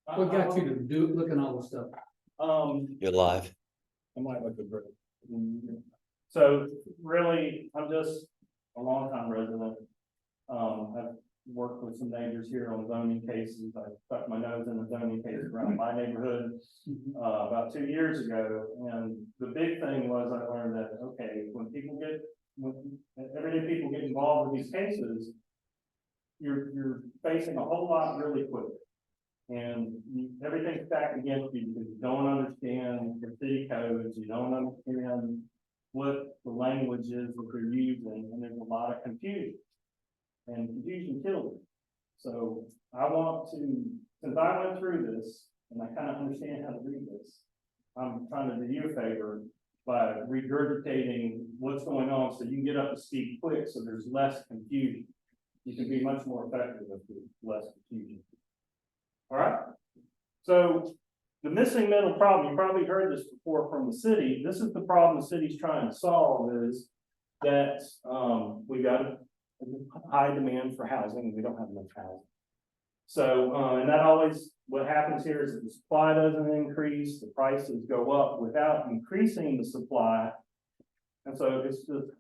got you to do, looking all this stuff? You're live. I might look a break. So really, I'm just a longtime resident. I've worked with some neighbors here on zoning cases. I stuck my nose in a zoning case around my neighborhood about 2 years ago. And the big thing was I learned that, okay, when everyday people get involved with these cases, you're facing a whole lot really quick. And everything's stacked against you because you don't understand the city codes, you don't understand what the language is that they're using, and there's a lot of confusion. And confusion kills it. So I want to, since I went through this, and I kind of understand how to read this, I'm trying to do you a favor by regurgitating what's going on so you can get up to speed quick so there's less confusion. You can be much more effective with less confusion. All right. So the missing middle problem, you probably heard this before from the city. This is the problem the city's trying to solve is that we got a high demand for housing and we don't have enough housing. So, and that always, what happens here is that the supply doesn't increase, the prices go up without increasing the supply. And so it's just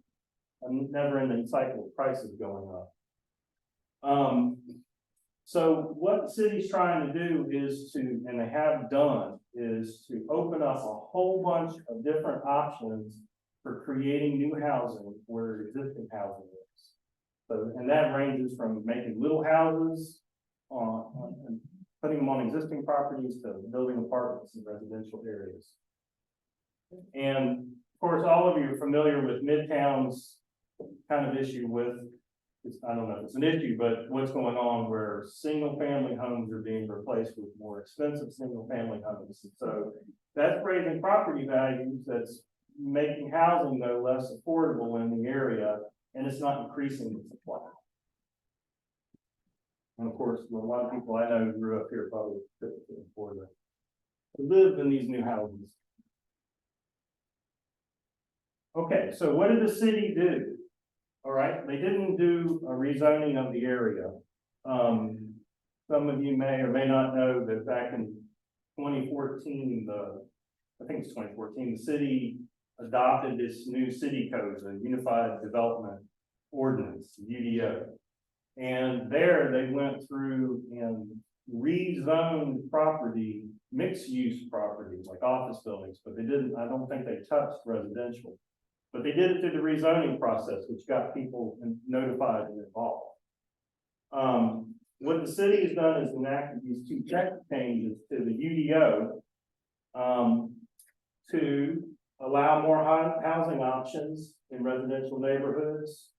a never ending cycle of prices going up. So what the city's trying to do is to, and they have done, is to open up a whole bunch of different options for creating new housing where existing housing is. So, and that ranges from making little houses and putting them on existing properties to building apartments in residential areas. And of course, all of you are familiar with Midtown's kind of issue with, I don't know if it's an issue, but what's going on where single family homes are being replaced with more expensive single family homes. And so that's raising property values, that's making housing though less affordable in the area, and it's not increasing the supply. And of course, a lot of people I know who grew up here probably couldn't afford to live in these new houses. Okay, so what did the city do? All right, they didn't do a rezoning of the area. Some of you may or may not know that back in 2014, I think it's 2014, the city adopted this new city code, the Unified Development Ordinance, UDO. And there they went through and rezoned property, mixed use properties like office buildings, but they didn't, I don't think they touched residential. But they did it through the rezoning process, which got people notified and involved. What the city has done is enacted these two text changes to the UDO to allow more housing options in residential neighborhoods,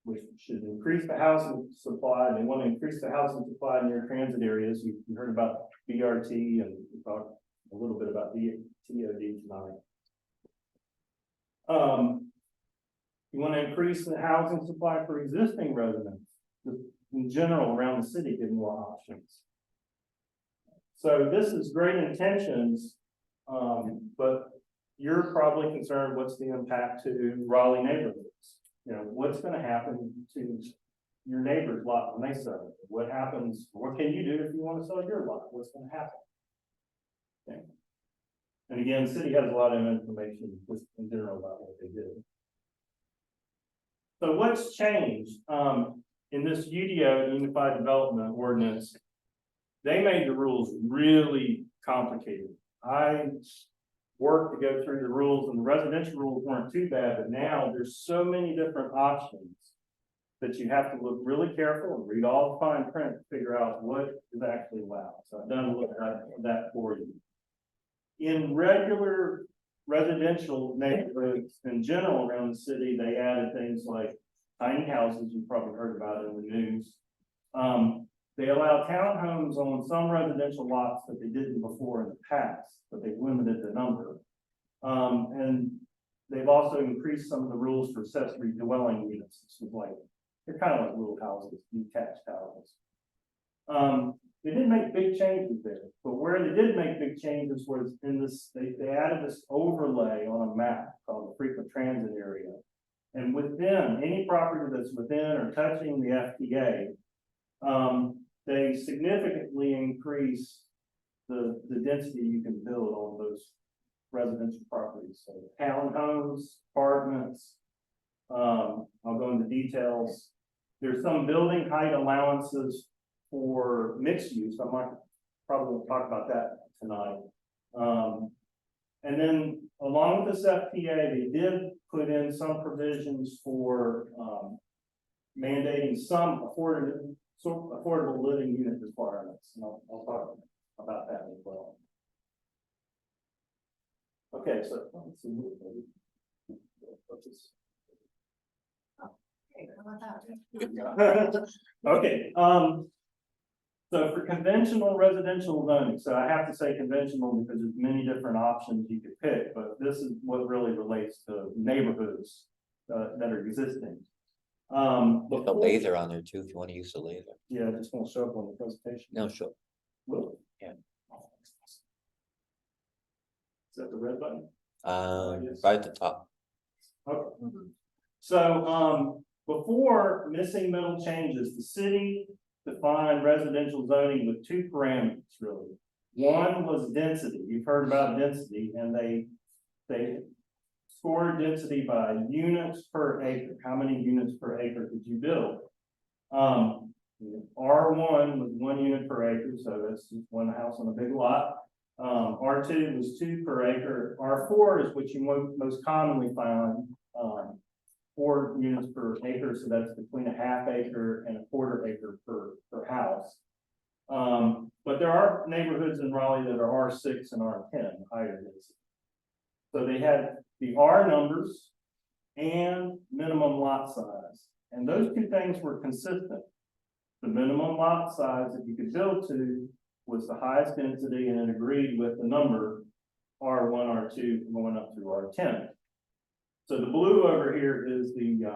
which should increase the housing supply. They want to increase the housing supply near transit areas. You heard about BRT and we talked a little bit about the TOD tonight. You want to increase the housing supply for existing residents, in general around the city, give more options. So this is great intentions, but you're probably concerned what's the impact to Raleigh neighborhoods? You know, what's going to happen to your neighbor's lot when they sell it? What happens? What can you do if you want to sell your lot? What's going to happen? Okay. And again, the city has a lot of information just in general about what they did. So what's changed in this UDO, Unified Development Ordinance? They made the rules really complicated. I worked to go through the rules, and the residential rules weren't too bad, but now there's so many different options that you have to look really careful and read all the fine print to figure out what is actually allowed. So I've done a look at that for you. In regular residential neighborhoods in general around the city, they added things like tiny houses, you've probably heard about it in the news. They allow townhomes on some residential lots that they didn't before in the past, but they've limited the number. And they've also increased some of the rules for accessory dwelling units. This is like, they're kind of like little houses, detached houses. They didn't make big changes there, but where they did make big changes was in this, they added this overlay on a map called the frequent transit area. And within any property that's within or touching the FTA, they significantly increase the density you can build on those residential properties. So townhomes, apartments, I'll go into details. There's some building height allowances for mixed use. I might probably won't talk about that tonight. And then along with this FPA, they did put in some provisions for mandating some affordable living unit requirements. And I'll talk about that as well. Okay, so let's see. Okay, how about that? Okay, so for conventional residential zoning, so I have to say conventional because there's many different options you could pick, but this is what really relates to neighborhoods that are existing. Put the laser on there too, if you want to use the laser. Yeah, I just won't show up on the presentation. No, sure. Will it? Yeah. Is that the red button? Right at the top. Okay. So, before missing middle changes, the city defined residential zoning with two parameters, really. One was density. You've heard about density, and they scored density by units per acre. How many units per acre could you build? R1 was 1 unit per acre, so that's just one house on a big lot. R2 was 2 per acre. R4 is what you most commonly find, 4 units per acre, so that's between a half acre and a quarter acre per house. But there are neighborhoods in Raleigh that are R6 and R10, higher density. So they had the R numbers and minimum lot size, and those two things were consistent. The minimum lot size that you could build to was the highest density, and it agreed with the number R1, R2 going up through R10. So the blue over here is the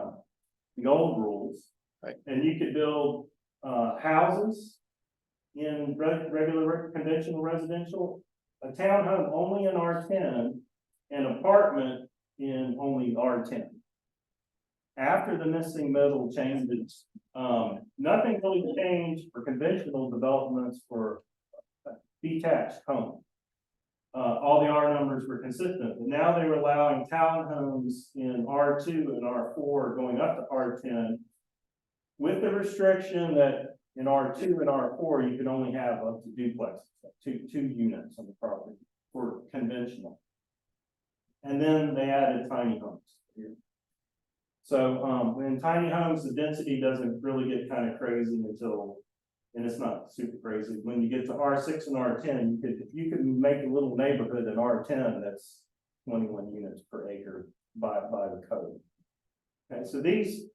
old rules. Right. And you could build houses in regular conventional residential, a townhome only in R10, an apartment in only R10. After the missing middle changes, nothing really changed for conventional developments for detached home. All the R numbers were consistent, but now they were allowing townhomes in R2 and R4 going up to R10 with the restriction that in R2 and R4, you could only have up to duplexes, two units on the property for conventional. And then they added tiny homes here. So in tiny homes, the density doesn't really get kind of crazy until, and it's not super crazy. When you get to R6 and R10, you could make a little neighborhood in R10 that's 21 units per acre by the code. Okay, so these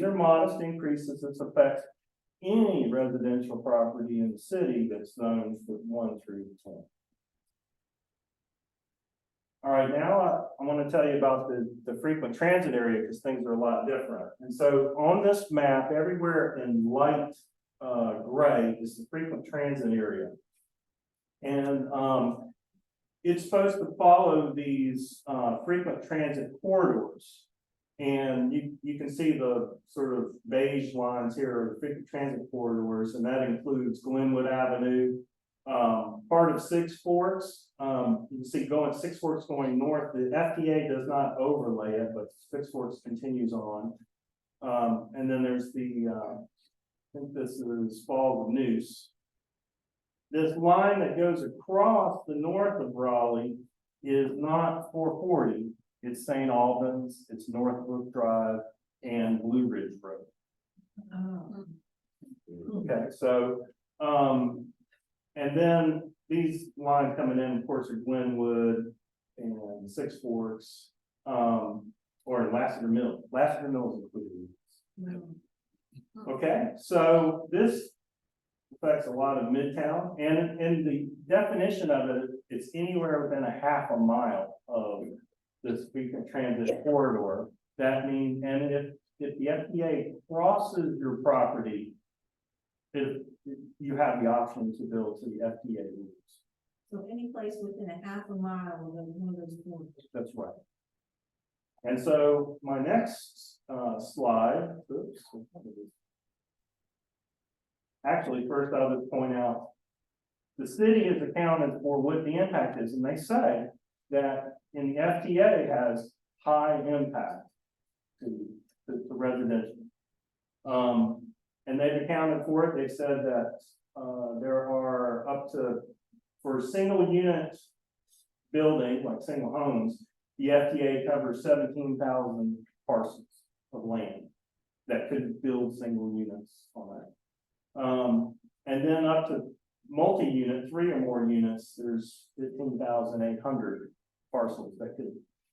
are modest increases that affect any residential property in the city that's zoned from 1 through 10. All right, now I want to tell you about the frequent transit area because things are a lot different. And so on this map, everywhere in light gray is the frequent transit area. And it's supposed to follow these frequent transit corridors. And you can see the sort of beige lines here are the frequent transit corridors, and that includes Glenwood Avenue, part of Six Forks. You can see Six Forks going north. The FTA does not overlay it, but Six Forks continues on. And then there's I think this is Falls of Noose. This line that goes across the north of Raleigh is not 440. It's St. Albans, it's Northbrook Drive, and Blue Ridge Road. Oh. Okay, so, and then these lines coming in, of course, are Glenwood and Six Forks, or Lassiter Mills. Lassiter Mills included. Okay, so this affects a lot of Midtown, and in the definition of it, it's anywhere within a half a mile of this frequent transit corridor. That means, and if the FTA crosses your property, you have the option to build to the FTA rules. So any place within a half a mile of one of those corners. That's right. And so my next slide, oops. Actually, first I'll just point out, the city is accounted for what the impact is, and they say that in the FTA has high impact to residential. And they've accounted for it. They said that, there are up to, for single unit building, like single homes, the FTA covers 17,000 parcels of land that could build single units on that. And then up to multi-unit, 3 or more units, there's 15,800 parcels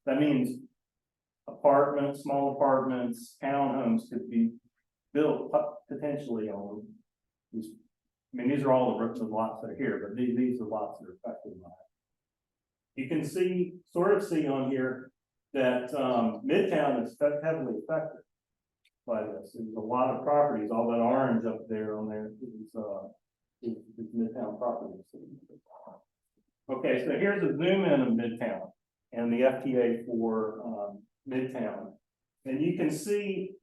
that means apartments, small apartments, townhomes could be built potentially on these. I mean, these are all the lots that are here, but these are lots that are affected by it. You can sort of see on here that, Midtown is heavily affected by this. There's a lot of properties, all that orange up there on there is Midtown properties. Okay, so here's a zoom in of Midtown and the FTA for, Midtown. And you can see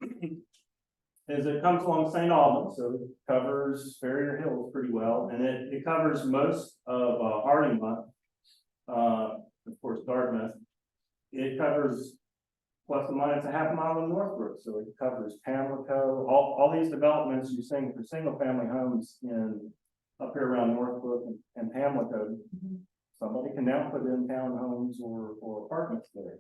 as it comes along St. Albans, so it covers Farrier Hills pretty well, and it covers most of Hardingmont, of course, Dartmouth. It covers plus or minus a half mile of Northbrook, so it covers Pamlico, all these developments you're seeing for single family homes up here around Northbrook and Pamlico. Somebody can now put in townhomes or apartments there.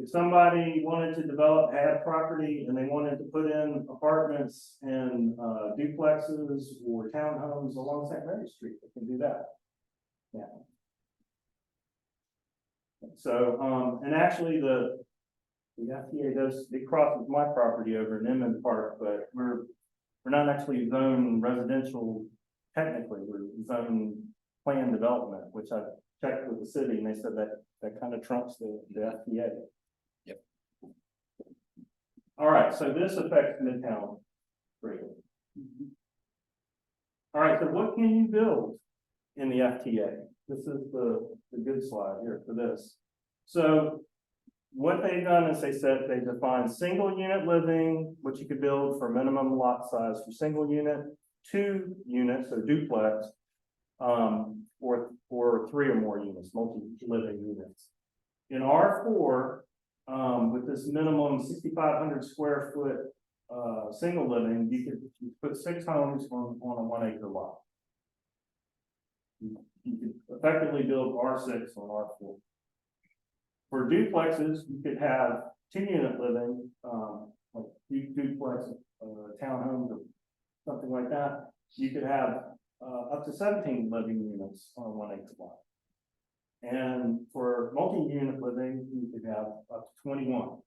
If somebody wanted to develop, had property, and they wanted to put in apartments and duplexes or townhomes along St. Mary Street, they can do that. Yeah. So, and actually the FTA it crosses my property over in Inman Park, but we're not actually zoned residential technically, we're zoned planned development, which I checked with the city and they said that kind of trumps the FTA. Yep. All right, so this affects Midtown greatly. All right, so what can you build in the FTA? This is the good slide here for this. So what they've done is they said they define single unit living, which you could build for minimum lot size for single unit, 2 units or duplex, or 3 or more units, multi-living units. In R4, with this minimum 6,500 square foot single living, you could put 6 homes on a 1 acre lot. You could effectively build R6 on R4. For duplexes, you could have 2 unit living, like duplex, townhomes or something like that. You could have up to 17 living units on a 1 acre lot. And for multi-unit living, you could have up to 21.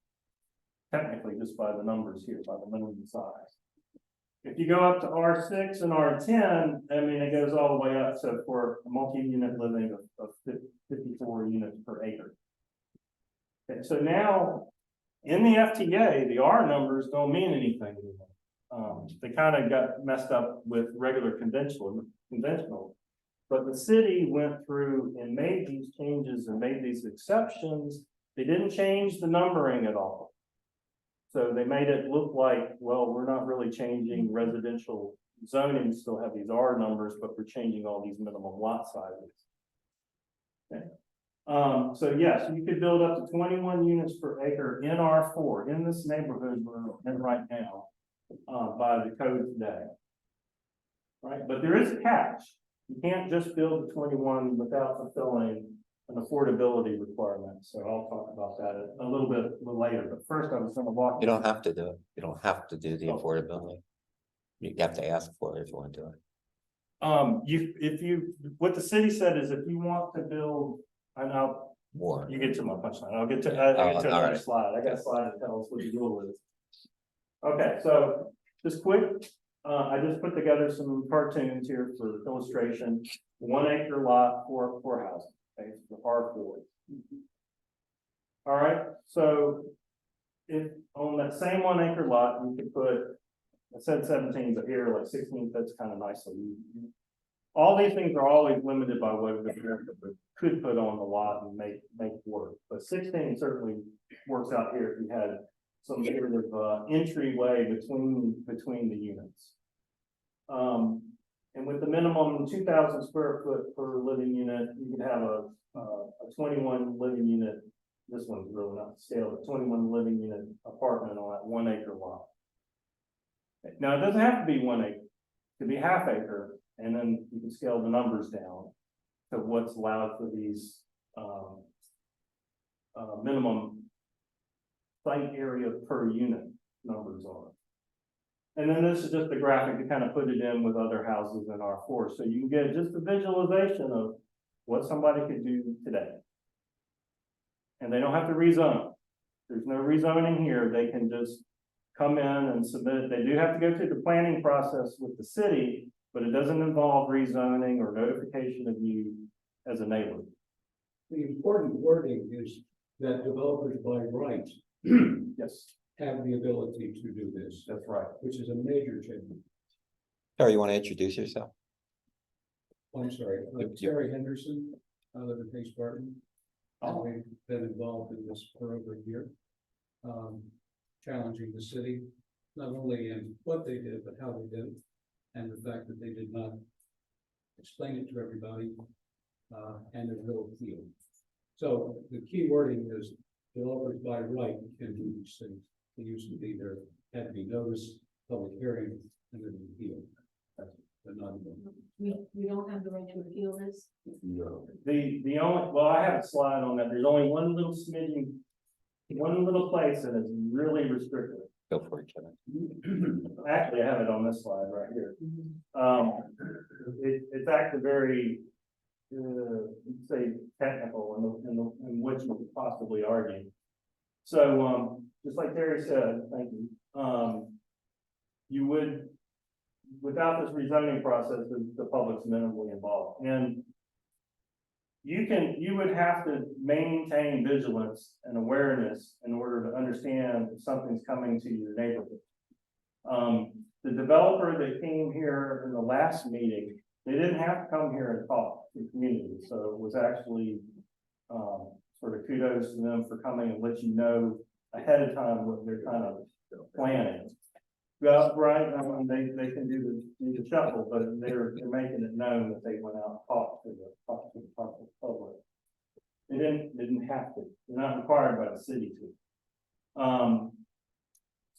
Technically, just by the numbers here, by the minimum size. If you go up to R6 and R10, I mean, it goes all the way up to for a multi-unit living of 54 units per acre. Okay, so now in the FTA, the R numbers don't mean anything anymore. They kind of got messed up with regular conventional, but the city went through and made these changes and made these exceptions. They didn't change the numbering at all. So they made it look like, well, we're not really changing residential zoning, still have these R numbers, but we're changing all these minimum lot sizes. Okay. So yes, you could build up to 21 units per acre in R4 in this neighborhood we're in right now, by the code today. Right, but there is a catch. You can't just build the 21 without fulfilling an affordability requirement. So I'll talk about that a little bit later. But first, I was going to walk. You don't have to do it. You don't have to do the affordability. You have to ask for it if you want to do it. What the city said is if you want to build, and I'll, More. you get to my punchline. I'll get to another right. slide. I got a slide that tells what the rule is. Okay, so just quick. I just put together some cartoons here for illustration. 1 acre lot for housing, okay, for R4. All right, so if on that same 1 acre lot, you could put, I said 17, but here like 16 fits kind of nicely. All these things are always limited by what we could put on the lot and make work, but 16 certainly works out here if you had some sort of entryway between the units. And with the minimum 2,000 square foot per living unit, you could have a 21 living unit. This one's really not scaled, a 21 living unit apartment on that 1 acre lot. Now, it doesn't have to be 1 acre, it could be ½ acre, and then you can scale the numbers down to what's allowed for these, minimum site area per unit numbers are. And then this is just a graphic to kind of put it in with other houses in R4, so you can get just a visualization of what somebody could do today. And they don't have to rezone. There's no rezoning here, they can just come in and submit. They do have to go through the planning process with the city, but it doesn't involve rezoning or notification of you as a neighbor. The important wording is that developers by right Yes, have the ability to do this, that's right. which is a major change. Terry, you want to introduce yourself? I'm sorry, Terry Henderson, I live in Pace Barton. I've been involved in this for over a year. Challenging the city, not only in what they did, but how they did it. And the fact that they did not explain it to everybody, and there's no appeal. So the key wording is developers by right can do these things. It used to be there had to be notice, public hearing, and then appeal. But not We don't have the right to appeal this. The only, well, I have a slide on that. There's only one little smidgen, one little place that is really restricted. Go for it, Kevin. Actually, I have it on this slide right here. It's actually very, let's say technical in which you could possibly argue. So, just like Terry said, thank you. You would, without this rezoning process, the public's minimally involved, and you would have to maintain vigilance and awareness in order to understand if something's coming to your neighborhood. The developer that came here in the last meeting, they didn't have to come here and talk to the community, so it was actually sort of kudos to them for coming and let you know ahead of time what they're kind of planning. Yeah, right, they can do the shuffle, but they're making it known that they went out and talked to the public. They didn't have to, they're not required by the city to.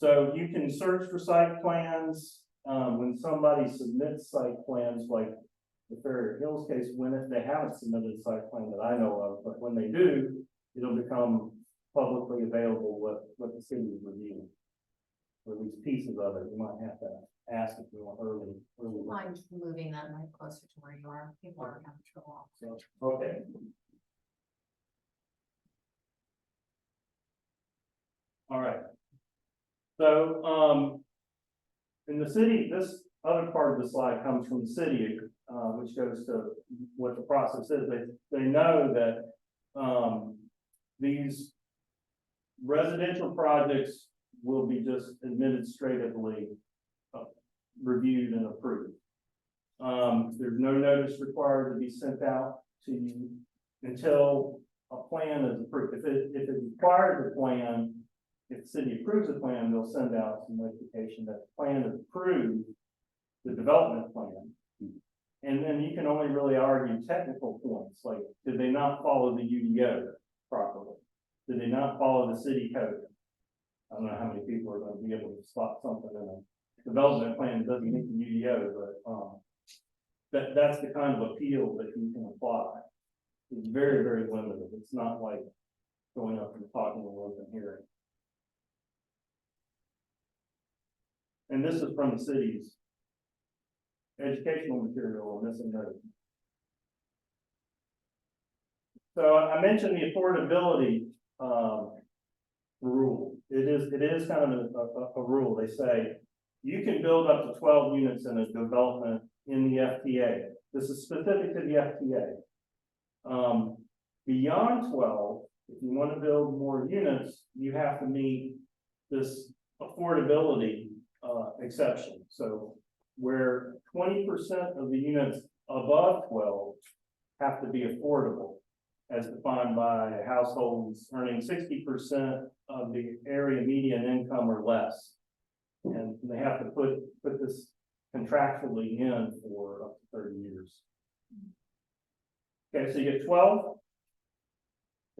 So you can search for site plans, when somebody submits site plans, like the Ferry Hills case, when they haven't submitted a site plan that I know of, but when they do, it'll become publicly available what the city is reviewing. Or at least pieces of it, you might have to ask if you want early. Mind moving that mic closer to where you are, people are having trouble. So, okay. All right. So, in the city, this other part of the slide comes from the city, which goes to what the process is. They know that, these residential projects will be just administratively reviewed and approved. There's no notice required to be sent out to you until a plan is approved. If it requires a plan, if the city approves a plan, they'll send out some notification that the plan is approved, the development plan. And then you can only really argue technical points, like, did they not follow the UDO properly? Did they not follow the city code? I don't know how many people are going to be able to spot something in a development plan that doesn't meet the UDO, but that's the kind of appeal that you can apply. It's very, very limited. It's not like going up and talking to an open hearing. And this is from the city's educational material on this and that. So I mentioned the affordability rule. It is kind of a rule. They say you can build up to 12 units in a development in the FTA. This is specific to the FTA. Beyond 12, if you want to build more units, you have to meet this affordability exception. So where 20% of the units above 12 have to be affordable, as defined by households earning 60% of the area median income or less. And they have to put this contractually in for up to 30 years. Okay, so you get 12.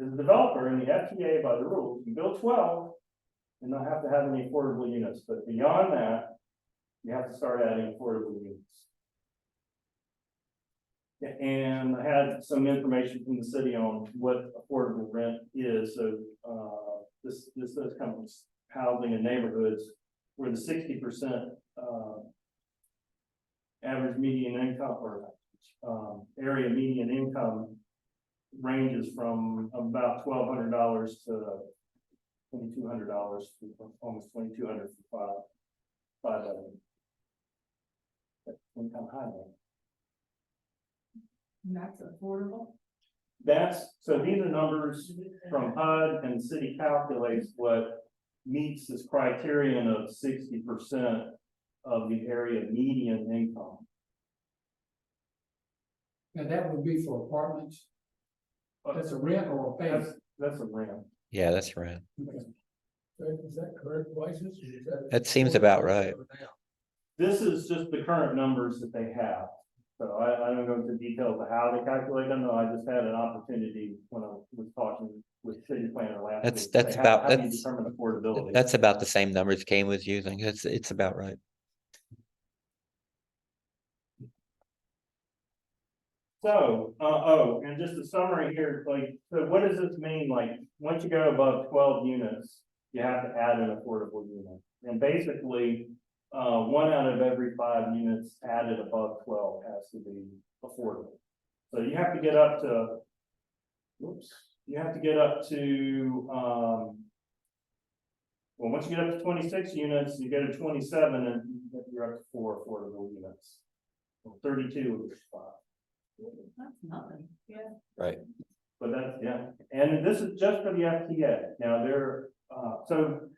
As a developer in the FTA, by the rules, you build 12 and not have to have any affordable units. But beyond that, you have to start adding affordable units. And I had some information from the city on what affordable rent is, so, this does come from housing in neighborhoods where the 60%, average median income or, area median income ranges from about $1,200 to $2,200, almost $2,200 for five bedroom. That's income high there. And that's affordable. So these are numbers from HUD, and the city calculates what meets this criterion of 60% of the area median income. Now, that would be for apartments. That's a rent or a pay. That's a rent. Yeah, that's right. Is that correct prices? That seems about right. This is just the current numbers that they have. So I don't go into details of how they calculate them. No, I just had an opportunity when I was talking with city planner last week. That's Say, about- how do you that's- determine affordability? That's about the same numbers Kane was using. It's about right. So, and just a summary here, like, so what does this mean? Like, once you go above 12 units, you have to add an affordable unit. And basically, 1 out of every 5 units added above 12 has to be affordable. So you have to get up to, well, once you get up to 26 units, you go to 27 and you're up to 4 affordable units. Well, 32 is 5. That's nothing, yeah. Right. But that's, yeah, and this is just for the FTA. Now so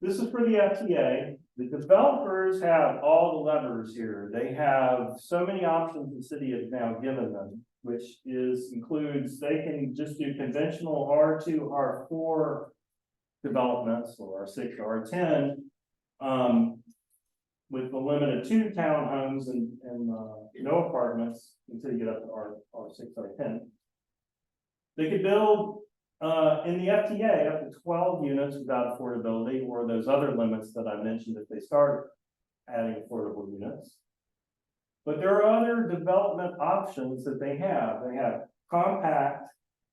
this is for the FTA. The developers have all the levers here. They have so many options the city has now given them, which includes they can just do conventional R2, R4 developments or R6, R10, with the limit of 2 townhomes and no apartments until you get up to R6, R10. They could build in the FTA up to 12 units without affordability, or those other limits that I mentioned if they start adding affordable units. But there are other development options that they have. They have compact,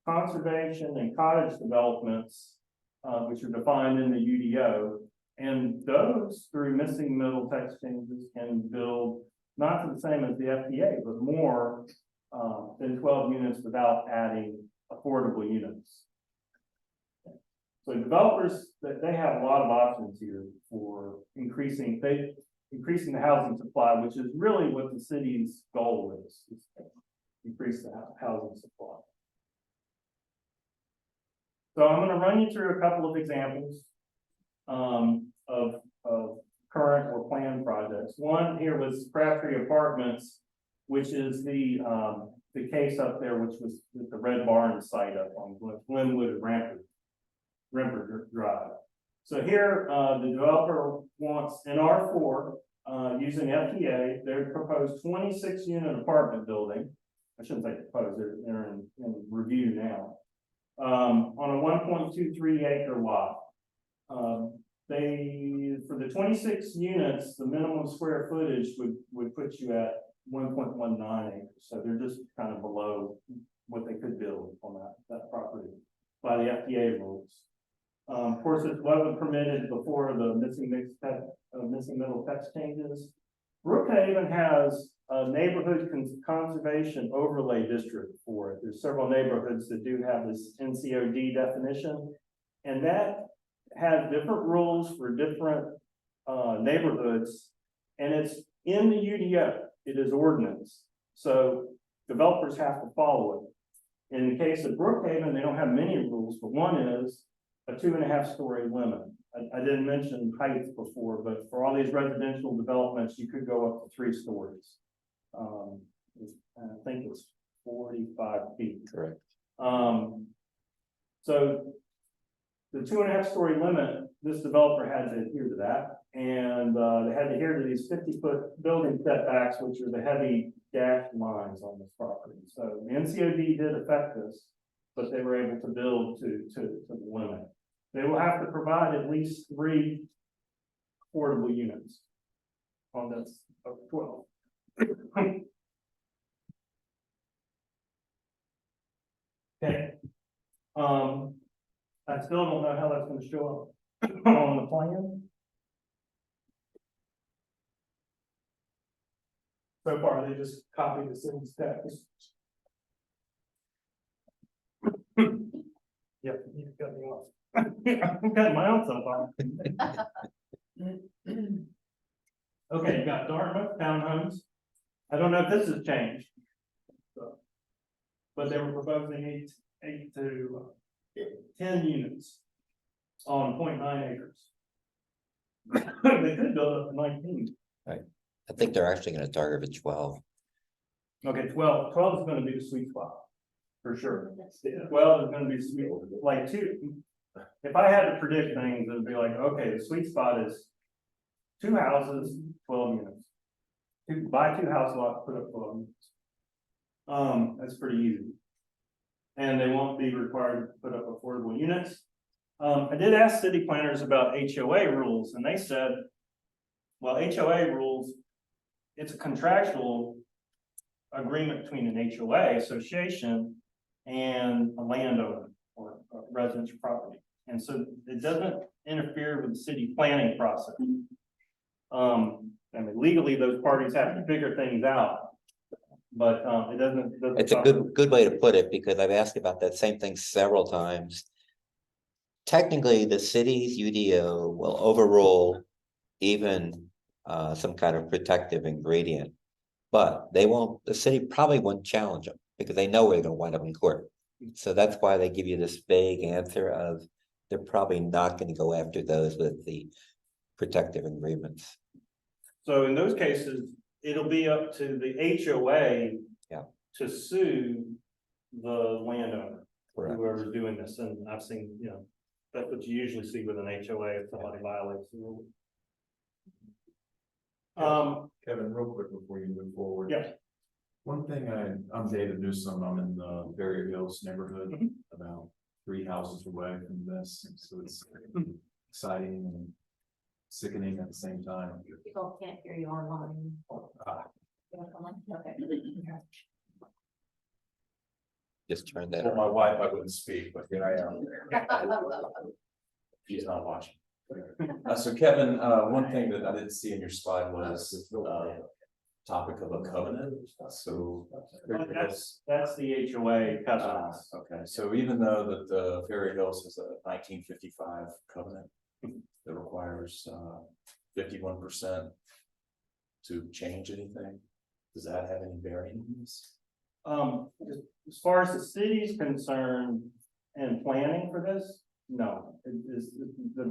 conservation, and cottage developments, which are defined in the UDO. And those, through missing middle text changes, can build not to the same as the FTA, but more than 12 units without adding affordable units. So developers, they have a lot of options here for increasing the housing supply, which is really what the city's goal is increase the housing supply. So I'm going to run you through a couple of examples of current or planned projects. One here was Crabtree Apartments, which is the case up there, which was the Red Barn site up on Glenwood and Rampart Drive. So here, the developer wants an R4 using FTA. They proposed 26 unit apartment building. I shouldn't say proposed, they're in review now. On a 1.23 acre lot. For the 26 units, the minimum square footage would put you at 1.19 acres. So they're just kind of below what they could build on that property by the FTA rules. Of course, it wasn't permitted before the missing middle text changes. Brookhaven has a neighborhood conservation overlay district for it. There's several neighborhoods that do have this NCOD definition, and that has different rules for different neighborhoods, and it's in the UDO. It is ordinance, so developers have to follow it. In the case of Brookhaven, they don't have many rules, but one is a 2.5 story limit. I didn't mention heights before, but for all these residential developments, you could go up to 3 stories. I think it's 45 feet. Correct. So the 2.5 story limit, this developer had to adhere to that. And they had to adhere to these 50-foot building setbacks, which are the heavy dashed lines on this property. So the NCOD did affect this, but they were able to build to the limit. They will have to provide at least 3 affordable units. on this of 12. Okay. I still don't know how that's gonna show up on the plan. So far, they just copied the city's text. Yep, you cut me off. I'm cutting my own stuff off. Okay, you got Dartmouth townhomes. I don't know if this has changed. But they were proposing 8 to 10 units on 0.9 acres. They could build up to 19. I think they're actually gonna target 12. Okay, 12 is gonna be the sweet spot. For sure. 12 is gonna be sweet, like two. If I had to predict things, it'd be like, okay, the sweet spot is 2 houses, 12 units. Buy 2 house lots, put up 12 units. That's pretty easy. And they won't be required to put up affordable units. I did ask city planners about HOA rules, and they said, well, HOA rules, it's a contractual agreement between an HOA association and a landowner or a residential property. And so it doesn't interfere with the city planning process. I mean, legally, those parties have to figure things out. But it doesn't. It's a good way to put it, because I've asked about that same thing several times. Technically, the city's UDO will overrule even some kind of protective ingredient. But they won't, the city probably won't challenge them because they know we're gonna wind up in court. So that's why they give you this vague answer of they're probably not gonna go after those with the protective agreements. So in those cases, it'll be up to the HOA. Yeah. To sue the landowner, Correct. whoever's doing this, and I've seen, that's what you usually see with an HOA if somebody violates the rule. Kevin, real quick before you move forward. Yeah. One thing I'm David Newsom, I'm in the Berry Hills neighborhood, about 3 houses away from this, so it's exciting and sickening at the same time. People can't hear you online. Okay. Just turn that For on. my wife, I wouldn't speak, but here I am. She's not watching. So Kevin, one thing that I didn't see in your slide was topic of a covenant. So That's the HOA covenant. okay, so even though that the Ferry Hills is a 1955 covenant that requires 51% to change anything, does that have any bearing on this? As far as the city's concerned and planning for this, no. It is, the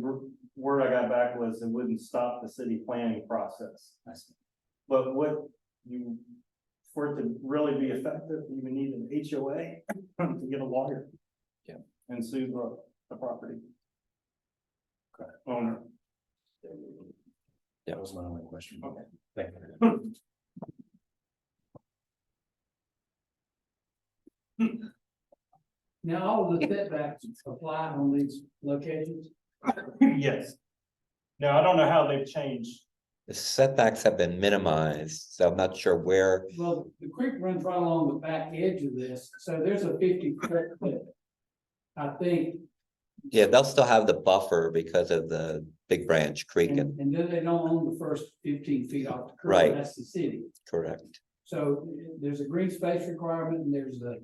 word I got back was it wouldn't stop the city planning process. But for it to really be effective, you would need an HOA to get a lawyer. Yeah. And sue the property. Okay. Owner. That was my only question. Okay. Thank you. Now, all the setbacks apply on these locations. Yes. Now, I don't know how they've changed. The setbacks have been minimized, so I'm not sure where. Well, the creek runs right along the back edge of this, so there's a 50-foot clip. I think, Yeah, they'll still have the buffer because of the Big Branch Creek and and then they don't own the first 15 feet off the creek. Right. That's the city. correct. So there's a green space requirement and there's the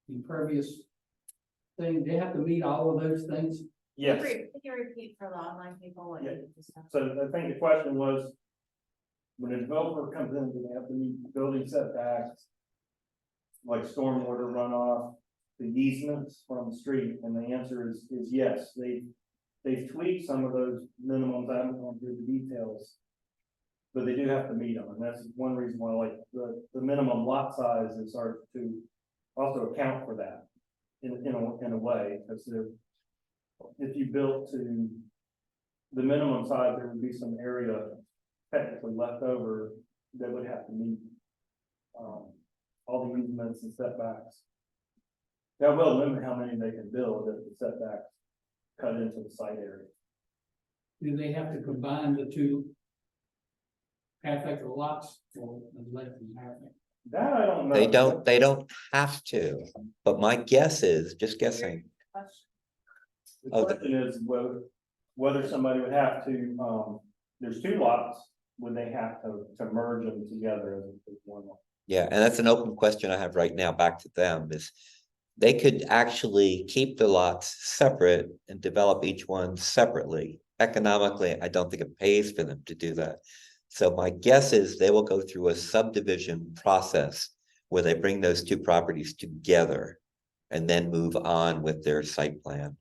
impervious thing. They have to meet all of those things. Yes. Could you repeat for the online people what Yeah. you just said? So I think the question was, when a developer comes in, do they have to meet building setbacks? Like stormwater runoff, the easements from the street, and the answer is yes, they've tweaked some of those minimums, I haven't gone through the details. But they do have to meet them, and that's one reason why, like, the minimum lot sizes are to also account for that. In a way, because if you built to the minimum size, there would be some area technically left over that would have to meet all the easements and setbacks. That will limit how many they can build if the setbacks cut into the site area. Do they have to combine the two half acre lots or less than half acre? That I don't know. They don't have to, but my guess is, just guessing, The Oh, question is whether somebody would have to, there's two lots, would they have to merge them together as one lot? yeah, and that's an open question I have right now back to them is. They could actually keep the lots separate and develop each one separately. Economically, I don't think it pays for them to do that. So my guess is they will go through a subdivision process where they bring those two properties together and then move on with their site plan.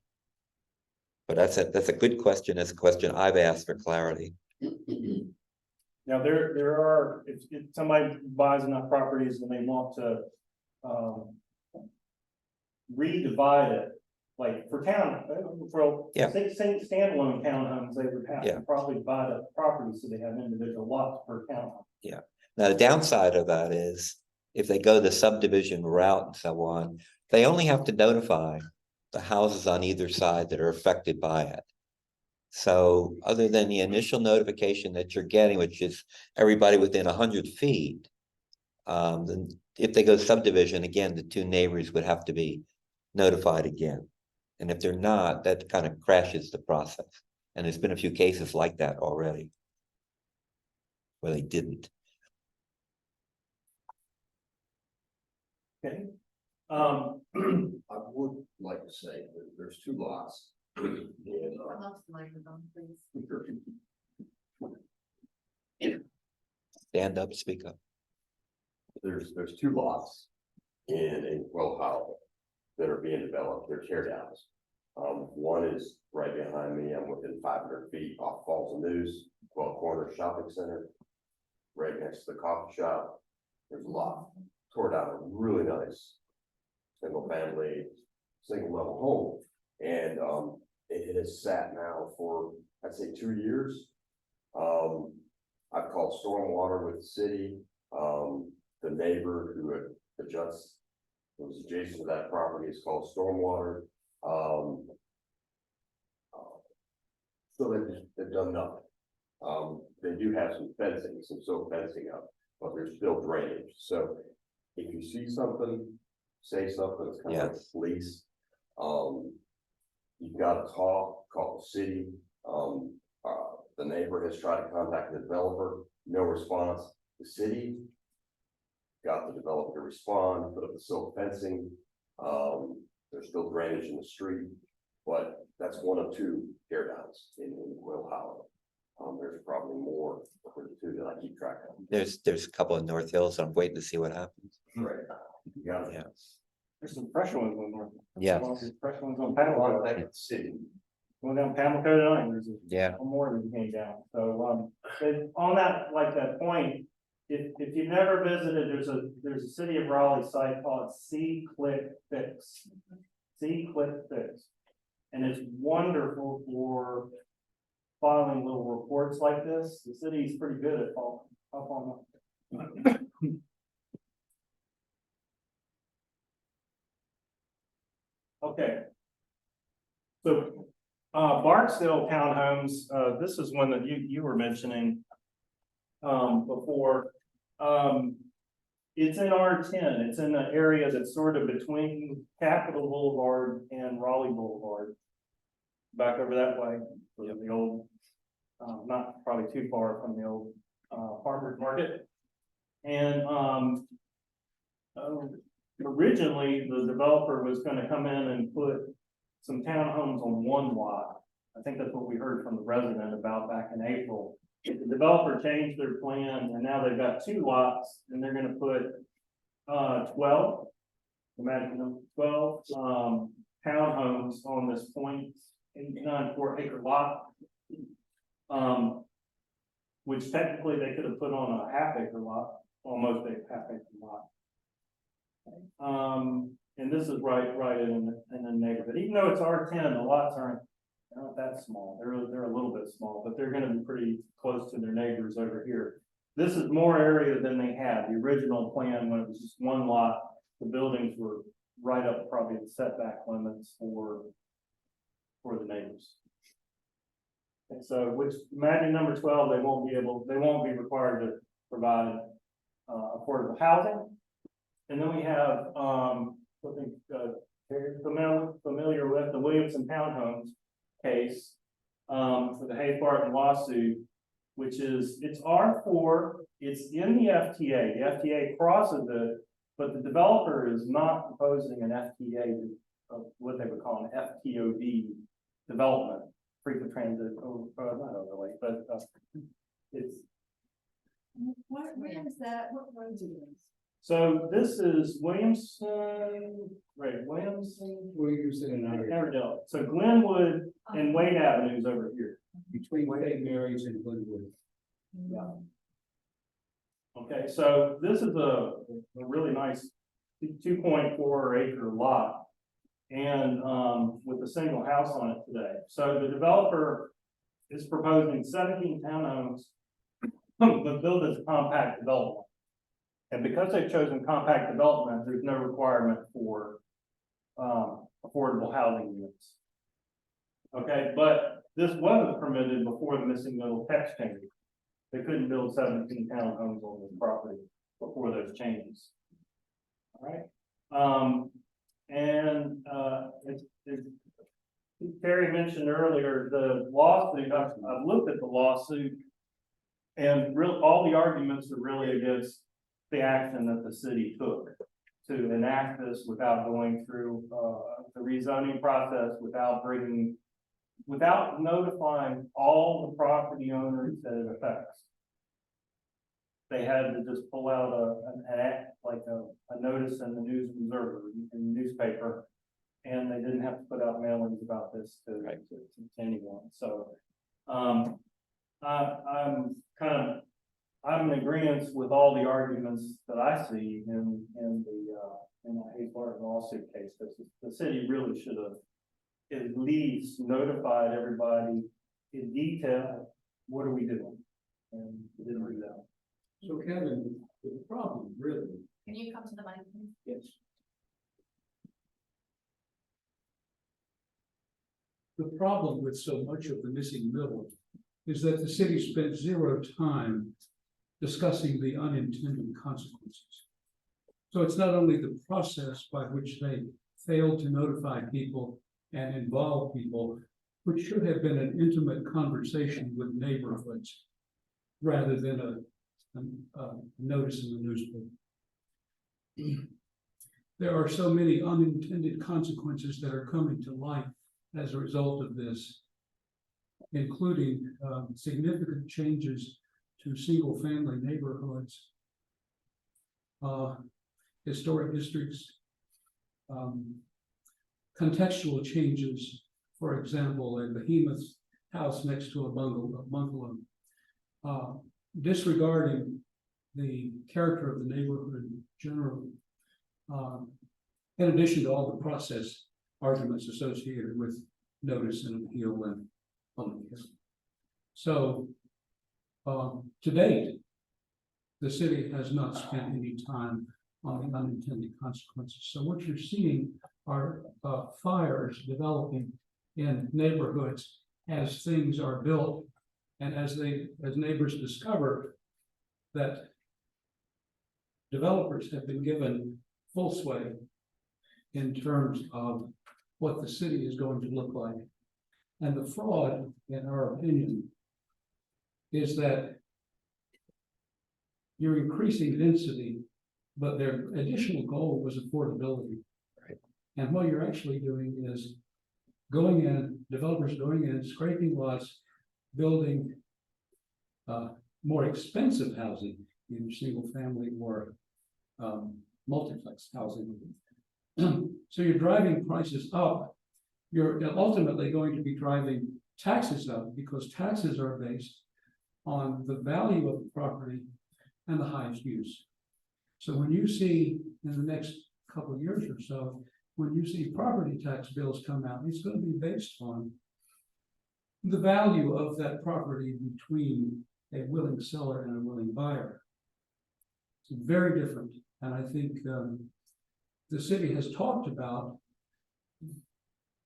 But that's a good question. That's a question I've asked for clarity. Now, there are, if somebody buys enough properties and they want to, redivide it, like for Yeah. standalone townhomes, they would have Yeah. to probably divide up property so they have individual lots per townhome. Now, the downside of that is if they go the subdivision route and so on, they only have to notify the houses on either side that are affected by it. So other than the initial notification that you're getting, which is everybody within 100 feet, then if they go subdivision, again, the two neighbors would have to be notified again. And if they're not, that kind of crashes the process. And there's been a few cases like that already. Where they didn't. Okay. I would like to say that there's two lots. And, Turn off the microphone, please. Stand up, speak up. there's two lots in Well Hollow that are being developed. They're tear downs. One is right behind me. I'm within 500 feet off Falls and News, 12 Corner Shopping Center, right next to the coffee shop. There's a lot tore down, really nice single family, single level home. And it has sat now for, I'd say, 2 years. I've called stormwater with the city. The neighbor who adjusts, who was adjacent to that property, is called stormwater. So they've done nothing. They do have some fencing, some silk fencing up, but there's still drainage. So if you see something, say something. It's kind of like police. You've got to call the city. The neighbor has tried to contact the developer, no response. The city got the developer to respond, put up the silk fencing. There's still drainage in the street, but that's one of two tear downs in Will Hollow. There's probably more for the two that I keep track of. There's a couple in North Hills. I'm waiting to see what happens. Right. Yeah. There's some fresh ones on North. Yeah. Fresh ones on Pamlico. City. Going down Pamlico tonight, there's Yeah. one more that came down. So, but on that, like that point, if you've never visited, there's a City of Raleigh site called C-Click Fix. C-Click Fix. And it's wonderful for filing little reports like this. The city's pretty good at following up on them. Okay. So, Barksdale Townhomes, this is one that you were mentioning before. It's in R10. It's in the area that's sort of between Capitol Boulevard and Raleigh Boulevard. Back over that way, the old, not probably too far from the old farmers market. And originally the developer was going to come in and put some townhomes on one lot. I think that's what we heard from the resident about back in April. The developer changed their plan and now they've got two lots and they're going to put 12, imagine them, 12 townhomes on this 0.894 acre lot. Which technically they could have put on a half acre lot, almost a half acre lot. And this is right in the neighborhood. Even though it's R10, the lots aren't that small. They're a little bit small, but they're going to be pretty close to their neighbors over here. This is more area than they had. The original plan, when it was just one lot, the buildings were right up probably the setback limits for the neighbors. And so, which, imagine number 12, they won't be required to provide, affordable housing. And then we have, something, very familiar with the Williamson Townhomes case, for the Hayes Barton lawsuit, which is, it's R4, it's in the FTA. The FTA crosses it, but the developer is not proposing an FTA, what they would call an FTOD development, frequent transit, not overlay, but it's. Where is that? What roads are these? So this is Williamson, right, Williamson, Williamson and Airedale. So Glenwood and Wade Avenue's over here. between St. Mary's and Glenwood. Yeah. Okay, so this is a really nice 2.4 acre lot. And with a single house on it today. So the developer is proposing 17 townhomes, but built as a compact development. And because they've chosen compact development, there's no requirement for affordable housing units. Okay, but this wasn't permitted before the missing middle text change. They couldn't build 17 townhomes on this property before those changes. All right. Terry mentioned earlier, the lawsuit, I've looked at the lawsuit. And all the arguments are really against the action that the city took to enact this without going through the rezoning process, without notifying all the property owners that it affects. They had to just pull out a notice in the News Observer, in the newspaper, and they didn't have to put out mailings about this to anyone. So I'm in agreement with all the arguments that I see in the Hayes Barton lawsuit case. The city really should have at least notified everybody in detail, what are we doing? And we didn't do that. So Kevin, the problem really. Can you come to the mic, please? Yes. The problem with so much of the missing middle is that the city spent zero time discussing the unintended consequences. So it's not only the process by which they failed to notify people and involve people, which should have been an intimate conversation with neighborhoods rather than a notice in the newspaper. There are so many unintended consequences that are coming to light as a result of this, including significant changes to single-family neighborhoods, historic districts, contextual changes. For example, a behemoth house next to a bungalow, disregarding the character of the neighborhood generally, in addition to all the process arguments associated with notice and appeal and public hearing. So, to date, the city has not spent any time on the unintended consequences. So what you're seeing are fires developing in neighborhoods as things are built, and as neighbors discover that developers have been given full sway in terms of what the city is going to look like. And the fraud, in our opinion, is that you're increasing density, but their additional goal was affordability. Right. And what you're actually doing is going in, developers going in, scraping lots, building more expensive housing, either single family or multiplex housing. So you're driving prices up. You're ultimately going to be driving taxes up, because taxes are based on the value of the property and the highest use. So when you see in the next couple of years or so, when you see property tax bills come out, it's going to be based on the value of that property between a willing seller and a willing buyer. It's very different. And I think the city has talked about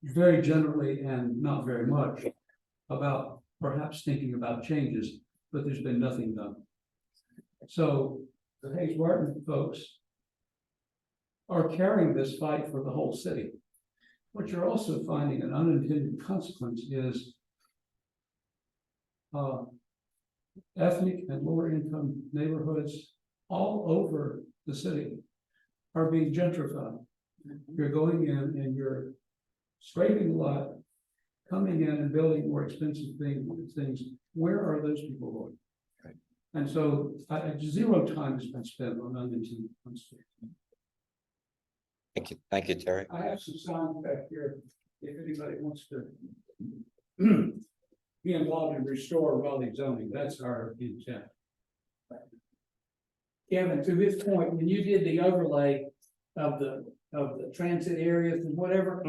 very generally and not very much about perhaps thinking about changes, but there's been nothing done. So the Hayes Martin folks are carrying this fight for the whole city. What you're also finding an unintended consequence is ethnic and lower income neighborhoods all over the city are being gentrified. You're going in and you're scraping a lot, coming in and building more expensive things. Where are those people going? Right. And so zero time has been spent on unintended consequences. Thank you, Terry. I have some sound back here, if anybody wants to be involved in restore Raleigh zoning, that's our intent. Kevin, to this point, when you did the overlay of the transit areas and whatever,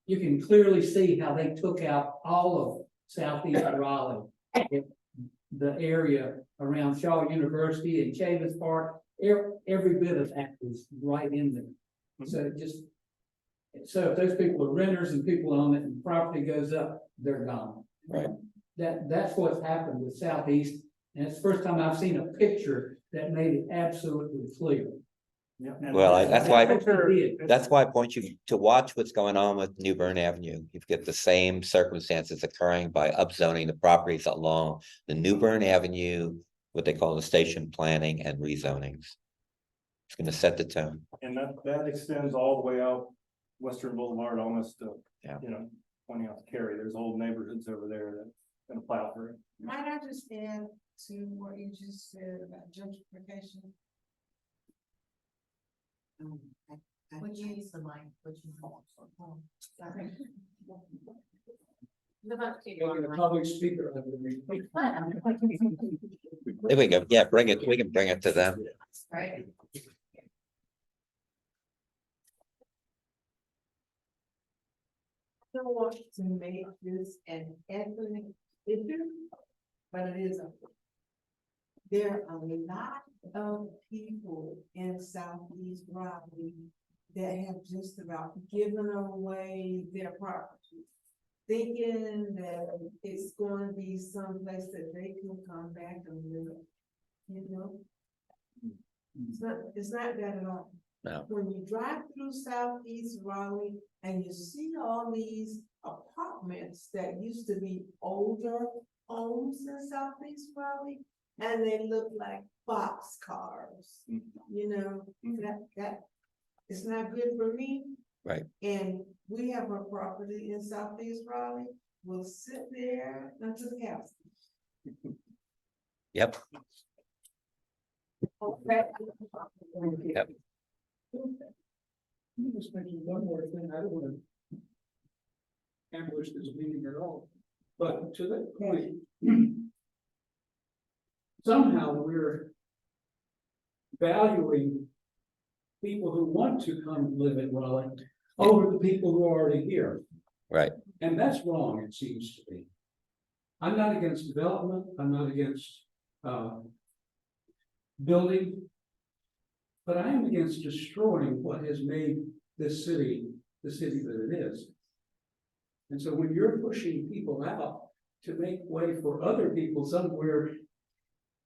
you can clearly see how they took out all of southeast Raleigh. The area around Shaw University and Chavis Park, every bit of that is right in there. So so if those people are renters and people own it and property goes up, they're gone. Right. That's what's happened with Southeast. And it's the first time I've seen a picture that made it absolutely clear. Well, that's why I That's point you to watch what's going on with New Bern Avenue. You've got the same circumstances occurring by upzoning the properties along the New Bern Avenue, what they call the station planning and rezonings. It's going to set the tone. And that extends all the way out Western Boulevard, almost to, Yeah. pointing out to Cary. There's old neighborhoods over there that's gonna plow through. Might I just add to what you just said about gentrification? Would you use the mic? Would you? Sorry. a public speaker. There we go. Yeah, bring it. We can bring it to them. Right. I don't want to make this an ethnic issue, but it is. There are a lot of people in Southeast Raleigh that have just about given away their property, thinking that it's going to be someplace that they can come back and live. It's not that at all. No. When you drive through Southeast Raleigh and you see all these apartments that used to be older homes in Southeast Raleigh, and they look like boxcars, that it's not good for me. Right. And we have a property in Southeast Raleigh, we'll sit there until the cows. Yep. Okay. Yep. Let me just mention one more thing. I don't want to ambush this meeting at all, but to that point, somehow we're valuing people who want to come live in Raleigh over the people who are already here. Right. And that's wrong, it seems to me. I'm not against development. I'm not against building. But I am against destroying what has made this city the city that it is. And so when you're pushing people out to make way for other people somewhere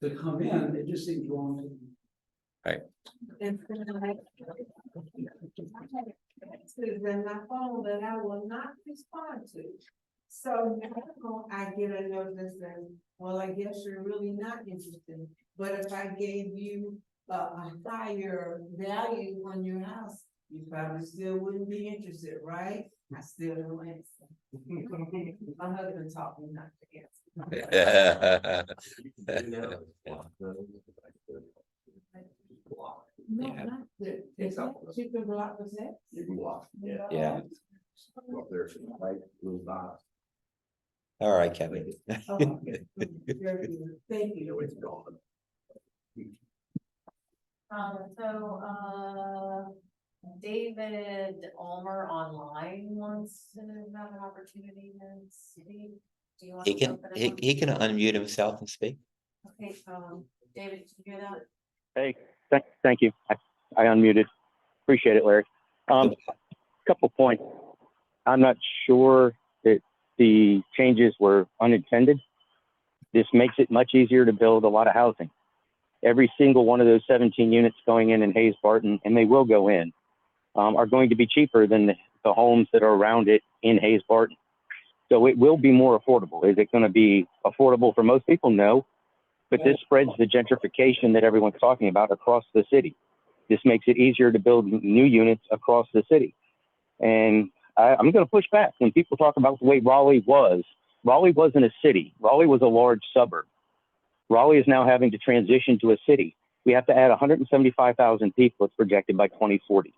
to come in, it just seems wrong to me. Right. And in my phone that I will not respond to. So now I get a notice that, well, I guess you're really not interested. But if I gave you a higher value on your house, you probably still wouldn't be interested, right? I still don't answer. My husband taught me not to answer. No, not that. You can block the text. You can block. Yeah. Well, there's some white blue box. All right, Kevin. Oh, very good. Thank you. It's gone. David Ulmer online wants to have an opportunity to speak. Do you want He to can, open it up? he can unmute himself and speak. Okay, David, did you hear that? Hey, thank you. I unmuted. Appreciate it, Larry. Couple points. I'm not sure that the changes were unintended. This makes it much easier to build a lot of housing. Every single one of those 17 units going in Hayes Barton, and they will go in, are going to be cheaper than the homes that are around it in Hayes Barton. So it will be more affordable. Is it going to be affordable for most people? No. But this spreads the gentrification that everyone's talking about across the city. This makes it easier to build new units across the city. And I'm going to push back when people talk about the way Raleigh was. Raleigh wasn't a city. Raleigh was a large suburb. Raleigh is now having to transition to a city. We have to add 175,000 people, it's projected, by 2040.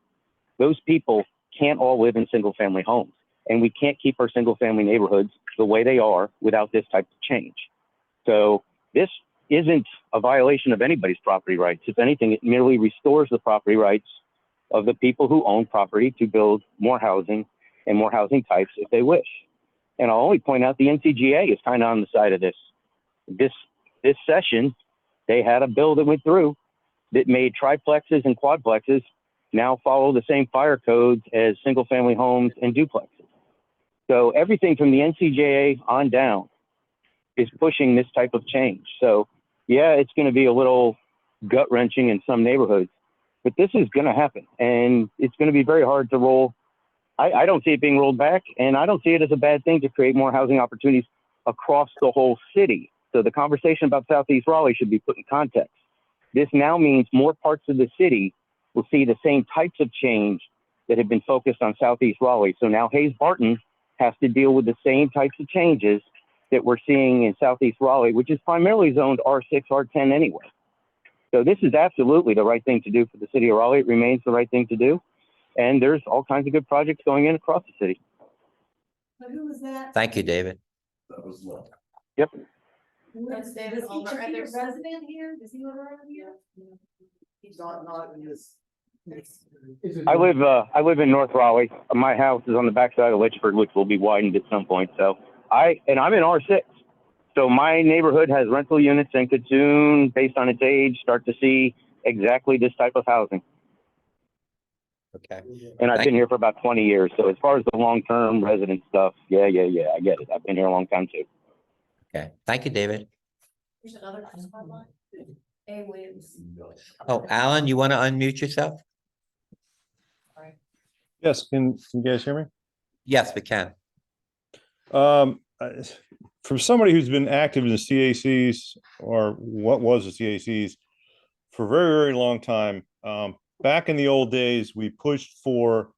Those people can't all live in single-family homes, and we can't keep our single-family neighborhoods the way they are without this type of change. So this isn't a violation of anybody's property rights. If anything, it merely restores the property rights of the people who own property to build more housing and more housing types if they wish. And I'll only point out the NCGA is kind of on the side of this. This session, they had a bill that went through that made triplexes and quadplexes now follow the same fire codes as single-family homes and duplexes. So everything from the NCGA on down is pushing this type of change. So yeah, it's going to be a little gut-wrenching in some neighborhoods, but this is going to happen, and it's going to be very hard to roll. I don't see it being rolled back, and I don't see it as a bad thing to create more housing opportunities across the whole city. So the conversation about Southeast Raleigh should be put in context. This now means more parts of the city will see the same types of change that have been focused on Southeast Raleigh. So now Hayes Barton has to deal with the same types of changes that we're seeing in Southeast Raleigh, which is primarily zoned R6, R10 anyway. So this is absolutely the right thing to do for the city of Raleigh. It remains the right thing to do. And there's all kinds of good projects going in across the city. But who was that? Thank you, David. That was low. Yep. That's David Ulmer. And there's resident here? Does he live around here? He's not in this. I live in North Raleigh. My house is on the backside of Litchford, which will be widened at some point. So I'm in R6. So my neighborhood has rental units and could soon, based on its age, start to see exactly this type of housing. Okay. And I've Thank been you. here for about 20 years. So as far as the long-term resident stuff, yeah, I get it. I've been here a long time too. Okay. Thank you, David. There's another person online. A Williams. Oh, Alan, you want to unmute yourself? Yes, can you guys hear me? Yes, we can. From somebody who's been active in the CACs, or what was the CACs, for a very, very long time, back in the old days, we pushed for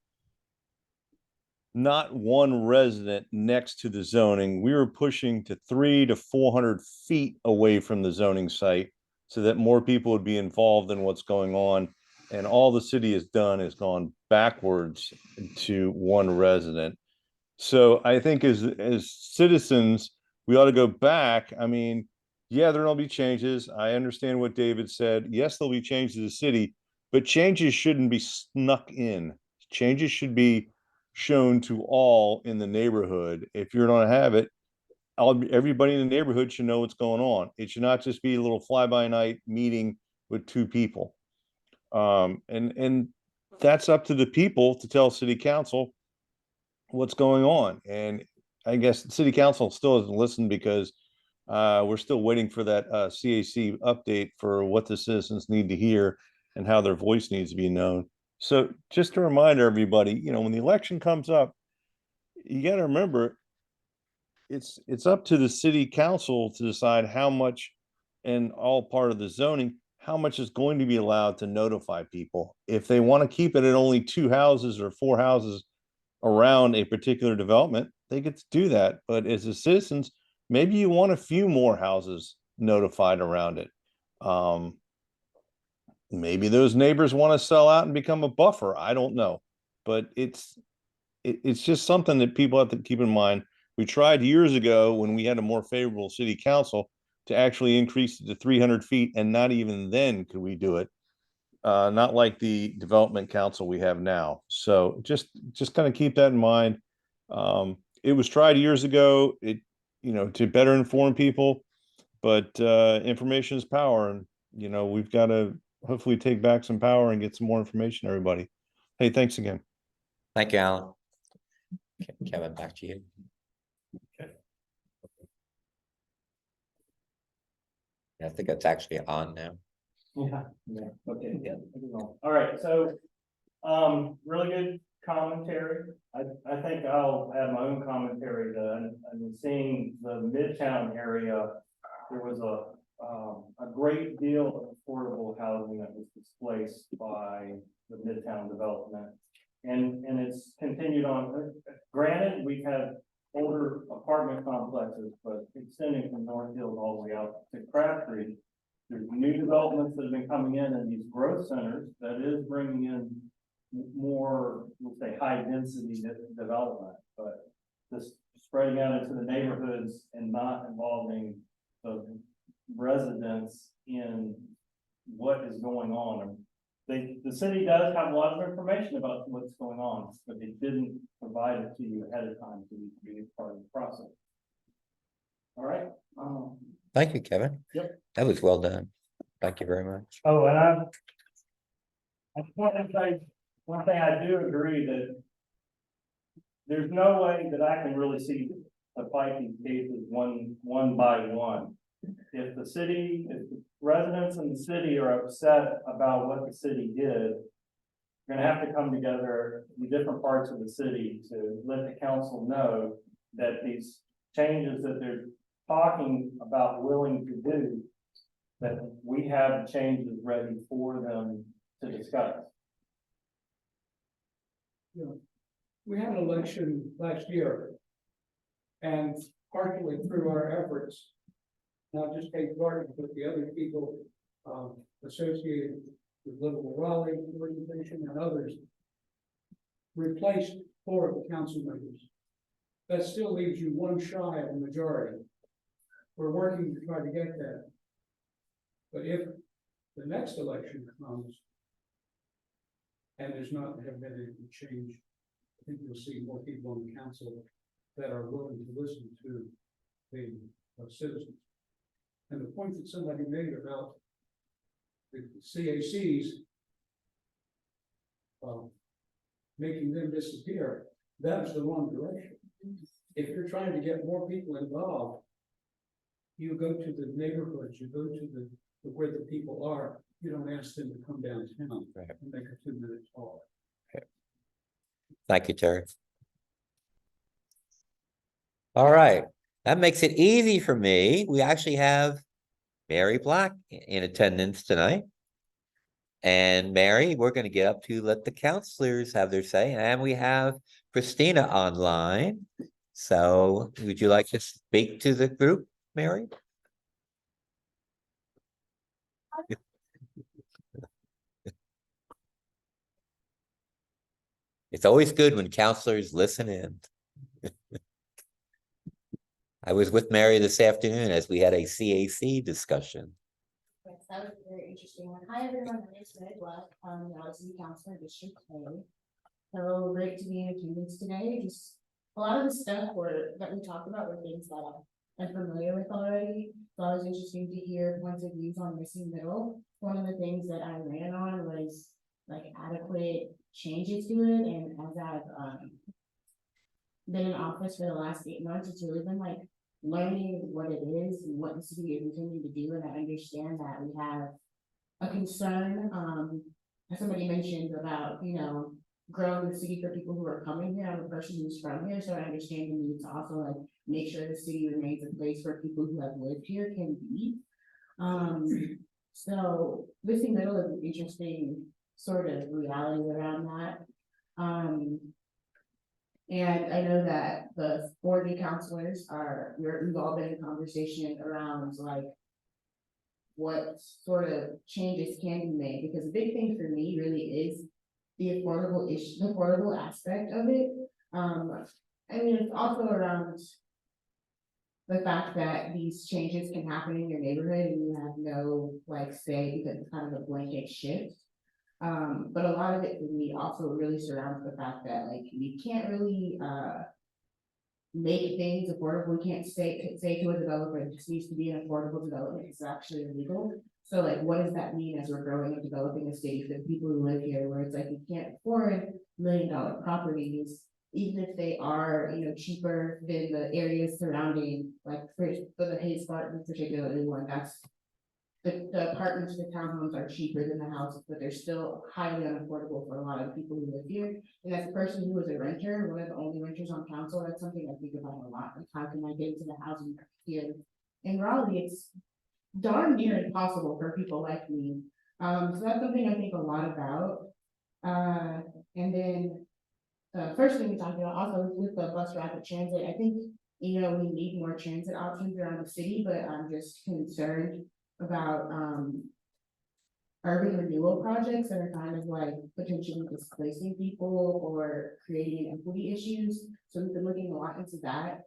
not one resident next to the zoning. We were pushing to 300 to 400 feet away from the zoning site so that more people would be involved in what's going on. And all the city has done is gone backwards to one resident. So I think as citizens, we ought to go back. I mean, yeah, there'll be changes. I understand what David said. Yes, there'll be changes to the city, but changes shouldn't be snuck in. Changes should be shown to all in the neighborhood. If you're going to have it, everybody in the neighborhood should know what's going on. It should not just be a little fly-by-night meeting with two people. And that's up to the people to tell city council what's going on. And I guess the city council still hasn't listened because we're still waiting for that CAC update for what the citizens need to hear and how their voice needs to be known. So just to remind everybody, you know, when the election comes up, you got to remember it's up to the city council to decide how much, and all part of the zoning, how much is going to be allowed to notify people. If they want to keep it at only 2 houses or 4 houses around a particular development, they get to do that. But as a citizens, maybe you want a few more houses notified around it. Maybe those neighbors want to sell out and become a buffer. I don't know, but it's just something that people have to keep in mind. We tried years ago when we had a more favorable city council to actually increase it to 300 feet, and not even then could we do it. Not like the development council we have now. So just kind of keep that in mind. It was tried years ago, to better inform people, but information is power, and we've got to hopefully take back some power and get some more information to everybody. Hey, thanks again. Thank you, Alan. Kevin, back to you. I think it's actually on now. Yeah, okay, yeah. All right, so, really good commentary. I think I'll add my own commentary to, I've been seeing the Midtown area. There was a great deal of affordable housing that was displaced by the Midtown development. And it's continued on. Granted, we have older apartment complexes, but extending from North Hills all the way out to Crabtree, there's new developments that have been coming in these growth centers that is bringing in more, we'll say, high density development, but this spreading out into the neighborhoods and not involving the residents in what is going on. The city does have a lot of information about what's going on, but they didn't provide it to you ahead of time to be part of the process. All right. Thank you, Kevin. Yep. That was well done. Thank you very much. Oh, and I just want to say one thing. I do agree that there's no way that I can really see to fight these cases one by one. If the residents in the city are upset about what the city did, we're gonna have to come together in different parts of the city to let the council know that these changes that they're talking about willing to do, that we have changes ready for them to discuss. You know, we had an election last year. And partially through our efforts, not just Kate Gard, but the other people associated with Livable Raleigh organization and others, replaced 4 of the council members. That still leaves you 1 shy of a majority. We're working to try to get that. But if the next election comes and there's not have been any change, I think you'll see more people on the council that are willing to listen to the citizens. And the point that somebody made about the CACs making them disappear, that's the wrong direction. If you're trying to get more people involved, you go to the neighborhoods, you go to the where the people are. You don't ask them to come downtown and make a 2-minute talk. Thank you, Terry. All right, that makes it easy for me. We actually have Mary Black in attendance tonight. And Mary, we're going to get up to let the counselors have their say. And we have Christina online. So would you like to speak to the group, Mary? It's always good when counselors listen in. I was with Mary this afternoon as we had a CAC discussion. Yes, that was very interesting. Hi, everyone. My name is Mary Black. I'm the City Councilor District A. So great to be in attendance today. Just a lot of the stuff that we talked about were things that I'm familiar with already. So it was interesting to hear points of views on missing middle. One of the things that I ran on was like adequate changes to it, and as I've been in office for the last 8 months, it's really been like learning what it is and what the city is intending to do. And I understand that we have a concern, as somebody mentioned about, you know, growing the city for people who are coming here. I'm a person who's from here, so I understand the need to also like make sure the city remains a place where people who have lived here can be. So missing middle is an interesting sort of reality around that. And I know that the 4 new counselors we've all been in conversation around like what sort of changes can be made, because the big thing for me really is the affordable aspect of it. I mean, it's also around the fact that these changes can happen in your neighborhood and you have no like say, because it's kind of a blanket shift. But a lot of it for me also really surrounds the fact that like we can't really make things affordable. We can't say to a developer it just needs to be an affordable development. It's actually illegal. So like what does that mean as we're growing and developing a state for the people who live here, where it's like you can't afford $1 million properties, even if they are, you know, cheaper than the areas surrounding, like for the Hayes Spartan particularly one, that's the apartments, the townhomes are cheaper than the houses, but they're still highly unaffordable for a lot of the people who live here. And as a person who is a renter, one of the only renters on council, that's something I think about a lot. Like, how can I get into the housing market here in Raleigh? It's darn near impossible for people like me. So that's something I think a lot about. And then first thing we talked about also with the bus rapid transit, I think, you know, we need more transit options around the city, but I'm just concerned about urban renewal projects that are kind of like potentially displacing people or creating equity issues. So we've been looking a lot into that.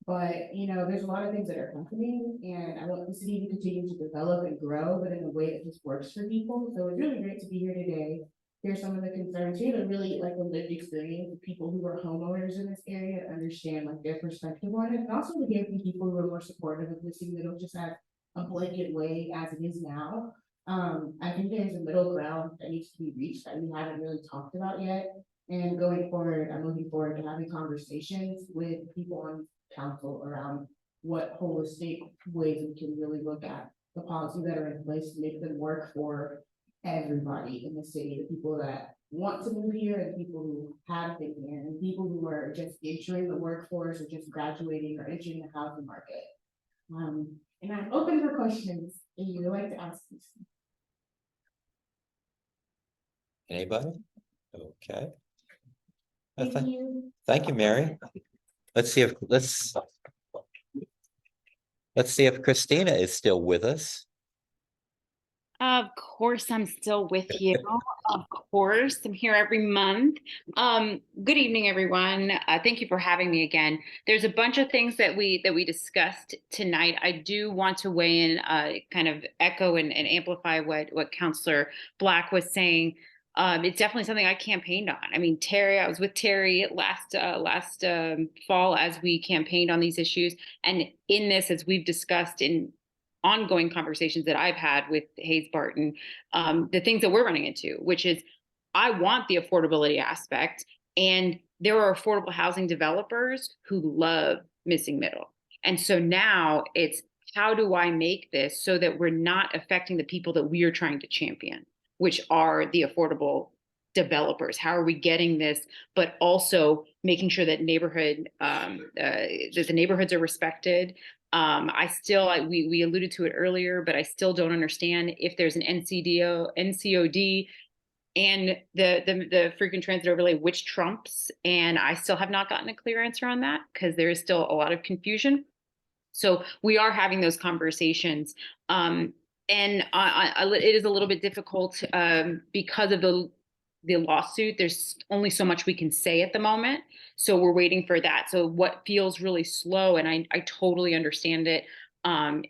But, you know, there's a lot of things that are happening, and I want the city to continue to develop and grow, but in a way that just works for people. So it's really great to be here today. Here's some of the concerns here, but really like a lived experience of people who are homeowners in this area to understand like their perspective on it, and also to hear from people who are more supportive of the city. They don't just have a blanket way as it is now. I think there's a middle ground that needs to be reached that we haven't really talked about yet. And going forward, I'm looking forward to having conversations with people on council around what holistic ways we can really look at the policies that are in place to make them work for everybody in the city, the people that want to move here and people who have been here and people who are just entering the workforce or just graduating or entering the housing market. And I'm open for questions if you would like to ask these. Anybody? Okay. Thank you. Thank you, Mary. Let's see if Christina is still with us. Of course, I'm still with you. Of course, I'm here every month. Good evening, everyone. Thank you for having me again. There's a bunch of things that we discussed tonight. I do want to weigh in, kind of echo and amplify what Councilor Black was saying. It's definitely something I campaigned on. I mean, I was with Terry last fall as we campaigned on these issues, and in this, as we've discussed in ongoing conversations that I've had with Hayes Barton, the things that we're running into, which is I want the affordability aspect, and there are affordable housing developers who love missing middle. And so now it's, how do I make this so that we're not affecting the people that we are trying to champion, which are the affordable developers? How are we getting this, but also making sure that that the neighborhoods are respected? We alluded to it earlier, but I still don't understand if there's an NCOD and the frequent transit overlay, which trumps, and I still have not gotten a clear answer on that because there is still a lot of confusion. So we are having those conversations. And it is a little bit difficult because of the lawsuit. There's only so much we can say at the moment. So we're waiting for that. So what feels really slow, and I totally understand it,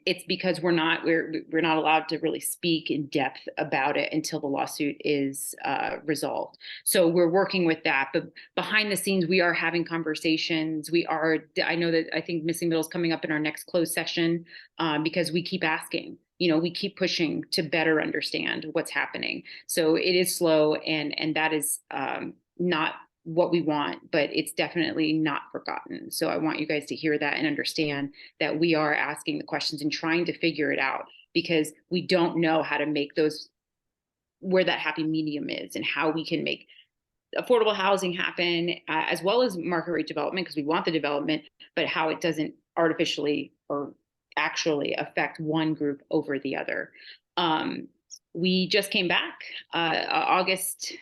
it's because we're not allowed to really speak in depth about it until the lawsuit is resolved. So we're working with that, but behind the scenes, we are having conversations. I think missing middle is coming up in our next closed session because we keep asking. We keep pushing to better understand what's happening. So it is slow, and that is not what we want, but it's definitely not forgotten. So I want you guys to hear that and understand that we are asking the questions and trying to figure it out, because we don't know how to make where that happy medium is and how we can make affordable housing happen, as well as market rate development, because we want the development, but how it doesn't artificially or actually affect one group over the other. We just came back August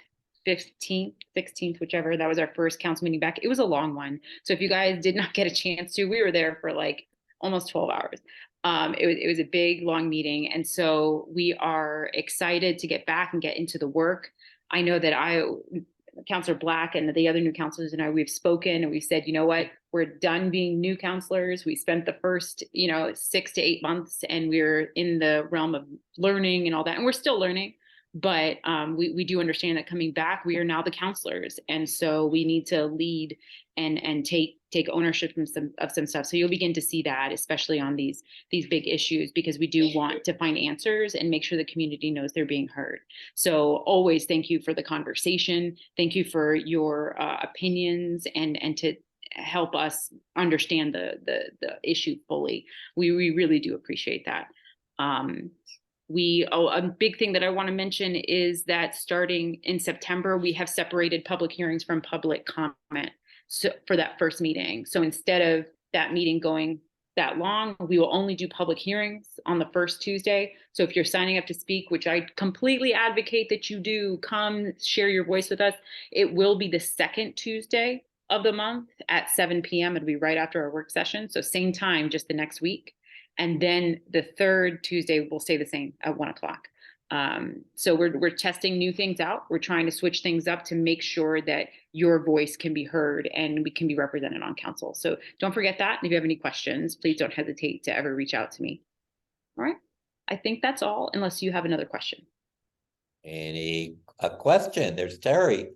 15th, 16th, whichever. That was our first council meeting back. It was a long one. So if you guys did not get a chance to, we were there for like almost 12 hours. It was a big, long meeting. And so we are excited to get back and get into the work. I know that Councilor Black and the other new councilors and we've spoken and we said, you know what, we're done being new councilors. We spent the first, 6 to 8 months and we're in the realm of learning and all that. And we're still learning, but we do understand that coming back, we are now the councilors. And so we need to lead and take ownership of some stuff. So you'll begin to see that, especially on these big issues, because we do want to find answers and make sure the community knows they're being heard. So always thank you for the conversation. Thank you for your opinions and to help us understand the issue fully. We really do appreciate that. a big thing that I want to mention is that starting in September, we have separated public hearings from public comment. So for that first meeting. So instead of that meeting going that long, we will only do public hearings on the first Tuesday. So if you're signing up to speak, which I completely advocate that you do, come share your voice with us. It will be the second Tuesday of the month at 7 p.m. It'll be right after our work session. So same time, just the next week. And then the third Tuesday will stay the same at 1 o'clock. So we're testing new things out. We're trying to switch things up to make sure that your voice can be heard and we can be represented on council. So don't forget that. And if you have any questions, please don't hesitate to ever reach out to me. All right. I think that's all, unless you have another question. A question? There's Terry.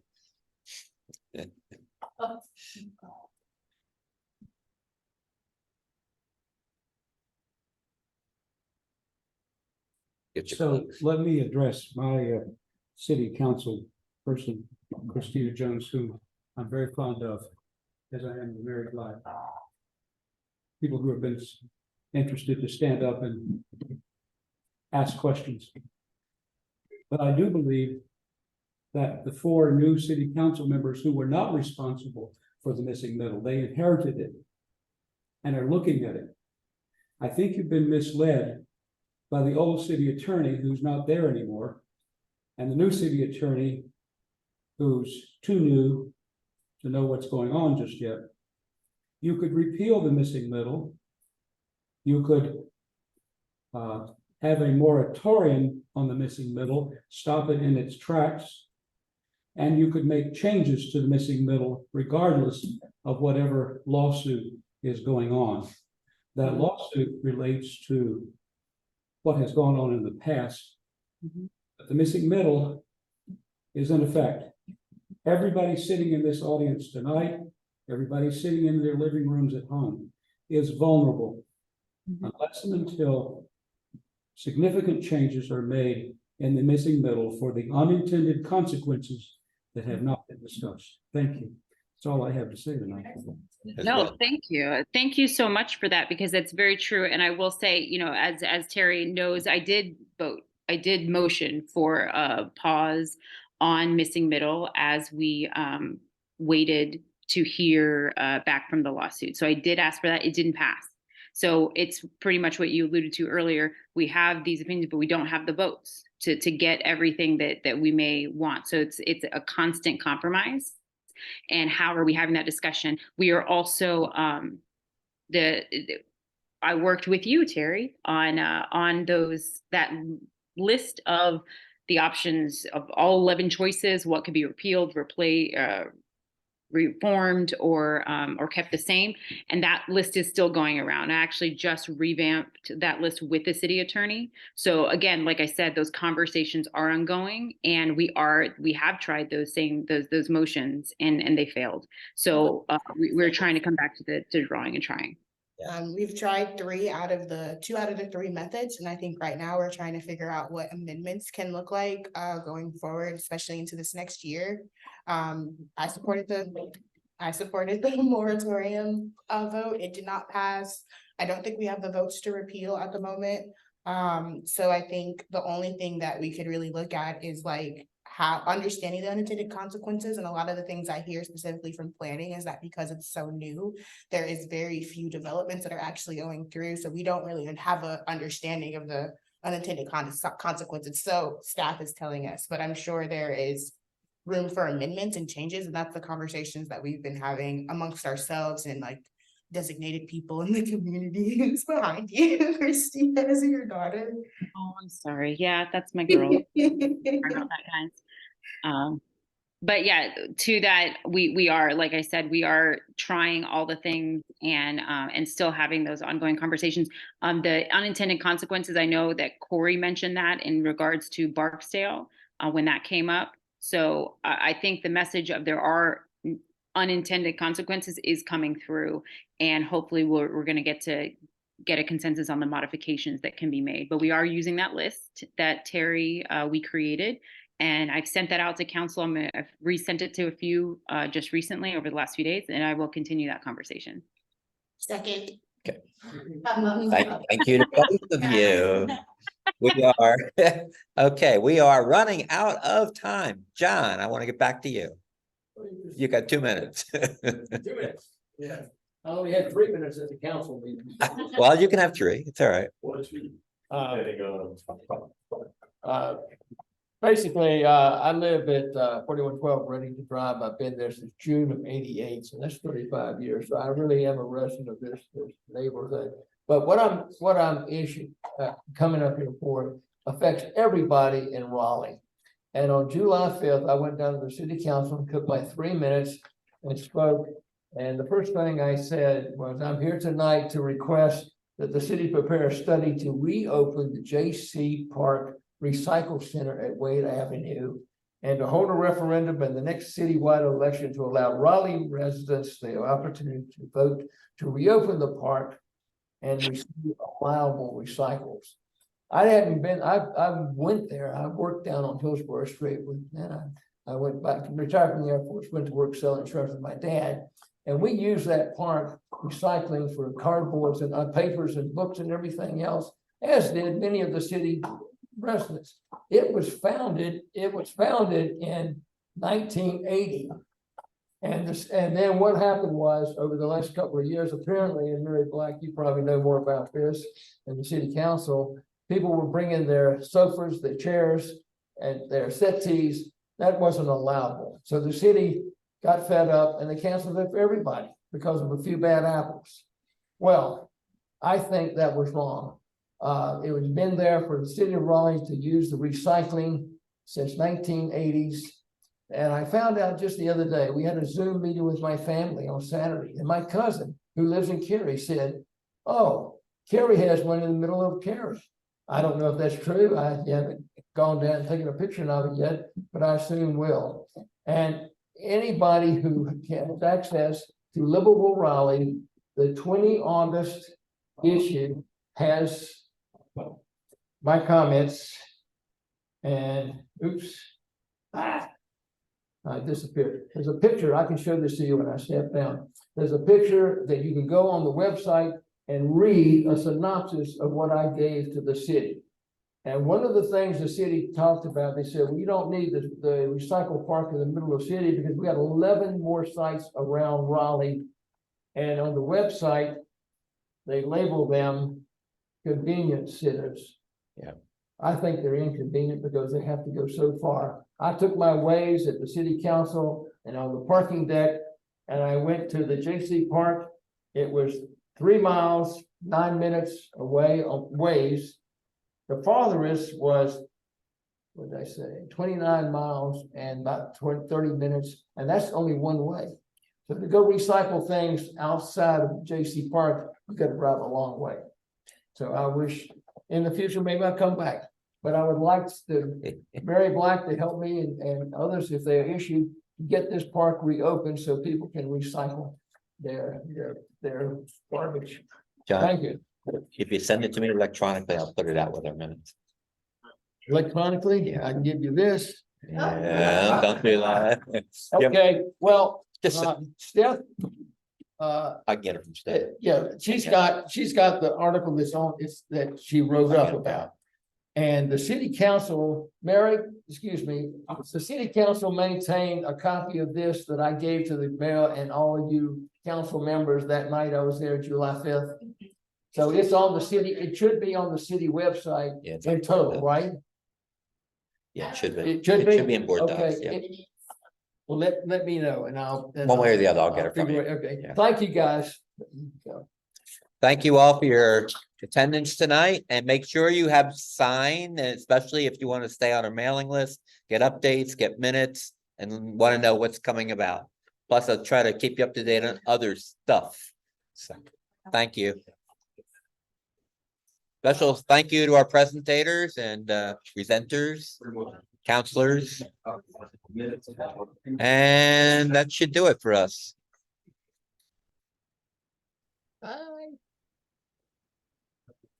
So let me address my city council person, Christina Jones, who I'm very fond of, as I am in married life. People who have been interested to stand up and ask questions. But I do believe that the 4 new city council members who were not responsible for the missing middle, they inherited it and are looking at it. I think you've been misled by the old city attorney who's not there anymore, and the new city attorney who's too new to know what's going on just yet. You could repeal the missing middle. You could have a moratorium on the missing middle, stop it in its tracks, and you could make changes to the missing middle regardless of whatever lawsuit is going on. That lawsuit relates to what has gone on in the past. But the missing middle is in effect. Everybody sitting in this audience tonight, everybody sitting in their living rooms at home is vulnerable unless and until significant changes are made in the missing middle for the unintended consequences that have not been discussed. Thank you. That's all I have to say tonight. No, thank you. Thank you so much for that, because that's very true. And I will say, you know, as Terry knows, I did motion for a pause on missing middle as we waited to hear back from the lawsuit. So I did ask for that. It didn't pass. So it's pretty much what you alluded to earlier. We have these opinions, but we don't have the votes to get everything that we may want. So it's a constant compromise. And how are we having that discussion? We are also I worked with you, Terry, on that list of the options of all 11 choices, what could be repealed, reformed, or kept the same. And that list is still going around. I actually just revamped that list with the city attorney. So again, like I said, those conversations are ongoing, and we have tried those motions and they failed. So we're trying to come back to the drawing and trying. We've tried 2 out of the 3 methods, and I think right now we're trying to figure out what amendments can look like going forward, especially into this next year. I supported the moratorium vote. It did not pass. I don't think we have the votes to repeal at the moment. So I think the only thing that we could really look at is like how understanding the unintended consequences. And a lot of the things I hear specifically from planning is that because it's so new, there is very few developments that are actually going through. So we don't really have an understanding of the unintended consequences. So staff is telling us, but I'm sure there is room for amendments and changes. And that's the conversations that we've been having amongst ourselves and like designated people in the community. Who's behind you? Christina, is it your daughter? Oh, I'm sorry. Yeah, that's my girl. Sorry about that, guys. But yeah, to that, we are, like I said, we are trying all the things and still having those ongoing conversations. The unintended consequences, I know that Corey mentioned that in regards to Barksdale when that came up. So I think the message of there are unintended consequences is coming through, and hopefully we're going to get a consensus on the modifications that can be made. But we are using that list that Terry we created, and I've sent that out to council. I've resent it to a few just recently over the last few days, and I will continue that conversation. Second. Okay. Thank you to both of you. We are, okay, we are running out of time. John, I want to get back to you. You got 2 minutes. 2 minutes, yeah. I only had 3 minutes at the council meeting. Well, you can have 3. It's all right. Basically, I live at 4112 Ready to Drive. I've been there since June of '88, so that's 35 years. So I really am a resident of this neighborhood. But what I'm coming up here for affects everybody in Raleigh. And on July 5th, I went down to the city council and took my 3 minutes and spoke. And the first thing I said was, I'm here tonight to request that the city prepare a study to reopen the J.C. Park Recycle Center at Wade Avenue and to hold a referendum in the next citywide election to allow Raleigh residents the opportunity to vote to reopen the park and receive allowable recycles. I went there. I worked down on Hillsborough Street I went back to retire from the Air Force, went to work selling insurance with my dad. And we used that park recycling for cardboards and papers and books and everything else, as did many of the city residents. It was founded in 1980. And then what happened was, over the last couple of years, apparently, and Mary Black, you probably know more about this, in the city council, people were bringing their sofas, their chairs, and their settees. That wasn't allowable. So the city got fed up and they canceled it for everybody because of a few bad apples. Well, I think that was wrong. It was been there for the city of Raleigh to use the recycling since 1980s. And I found out just the other day, we had a Zoom meeting with my family on Saturday, and my cousin who lives in Cary said, oh, Cary has one in the middle of Cary. I don't know if that's true. I haven't gone down and taken a picture of it yet, but I soon will. And anybody who has access to Livable Raleigh, the 20 August issue has my comments. And oops, I disappeared. There's a picture. I can show this to you when I step down. There's a picture that you can go on the website and read a synopsis of what I gave to the city. And one of the things the city talked about, they said, well, you don't need the recycle park in the middle of the city because we got 11 more sites around Raleigh. And on the website, they label them convenience centers. Yeah. I think they're inconvenient because they have to go so far. I took my ways at the city council and on the parking deck, and I went to the JC Park. It was 3 miles, 9 minutes away on ways. The farthest was, what did I say, 29 miles and about 30 minutes, and that's only one way. So to go recycle things outside of JC Park, you got to drive a long way. So I wish in the future, maybe I'll come back. But I would like to, Mary Black to help me and others, if they're issued, get this park reopened so people can recycle their garbage. John, Thank you. if you send it to me electronically, I'll put it out with our minutes. Electronically, Yeah. I can give you this. Yeah, don't do that. Okay, well, Just, Steph, I get it from Steph. yeah, she's got the article that she wrote up about. And the city council, Mary, excuse me, the city council maintained a copy of this that I gave to the mayor and all of you council members that night I was there, July 5th. So it's on the city, it should be on the city website Yeah, it's in total, right? Yeah, it should be. It should be? Should be in board docs, yeah. Well, let me know and I'll. One way or the other, I'll get it from you. Okay, Yeah. thank you, guys. Thank you all for your attendance tonight, and make sure you have signed, and especially if you want to stay on our mailing list, get updates, get minutes, and want to know what's coming about. Plus, I'll try to keep you up to date on other stuff. So, thank you. Special thank you to our presentators and presenters, counselors. And that should do it for us.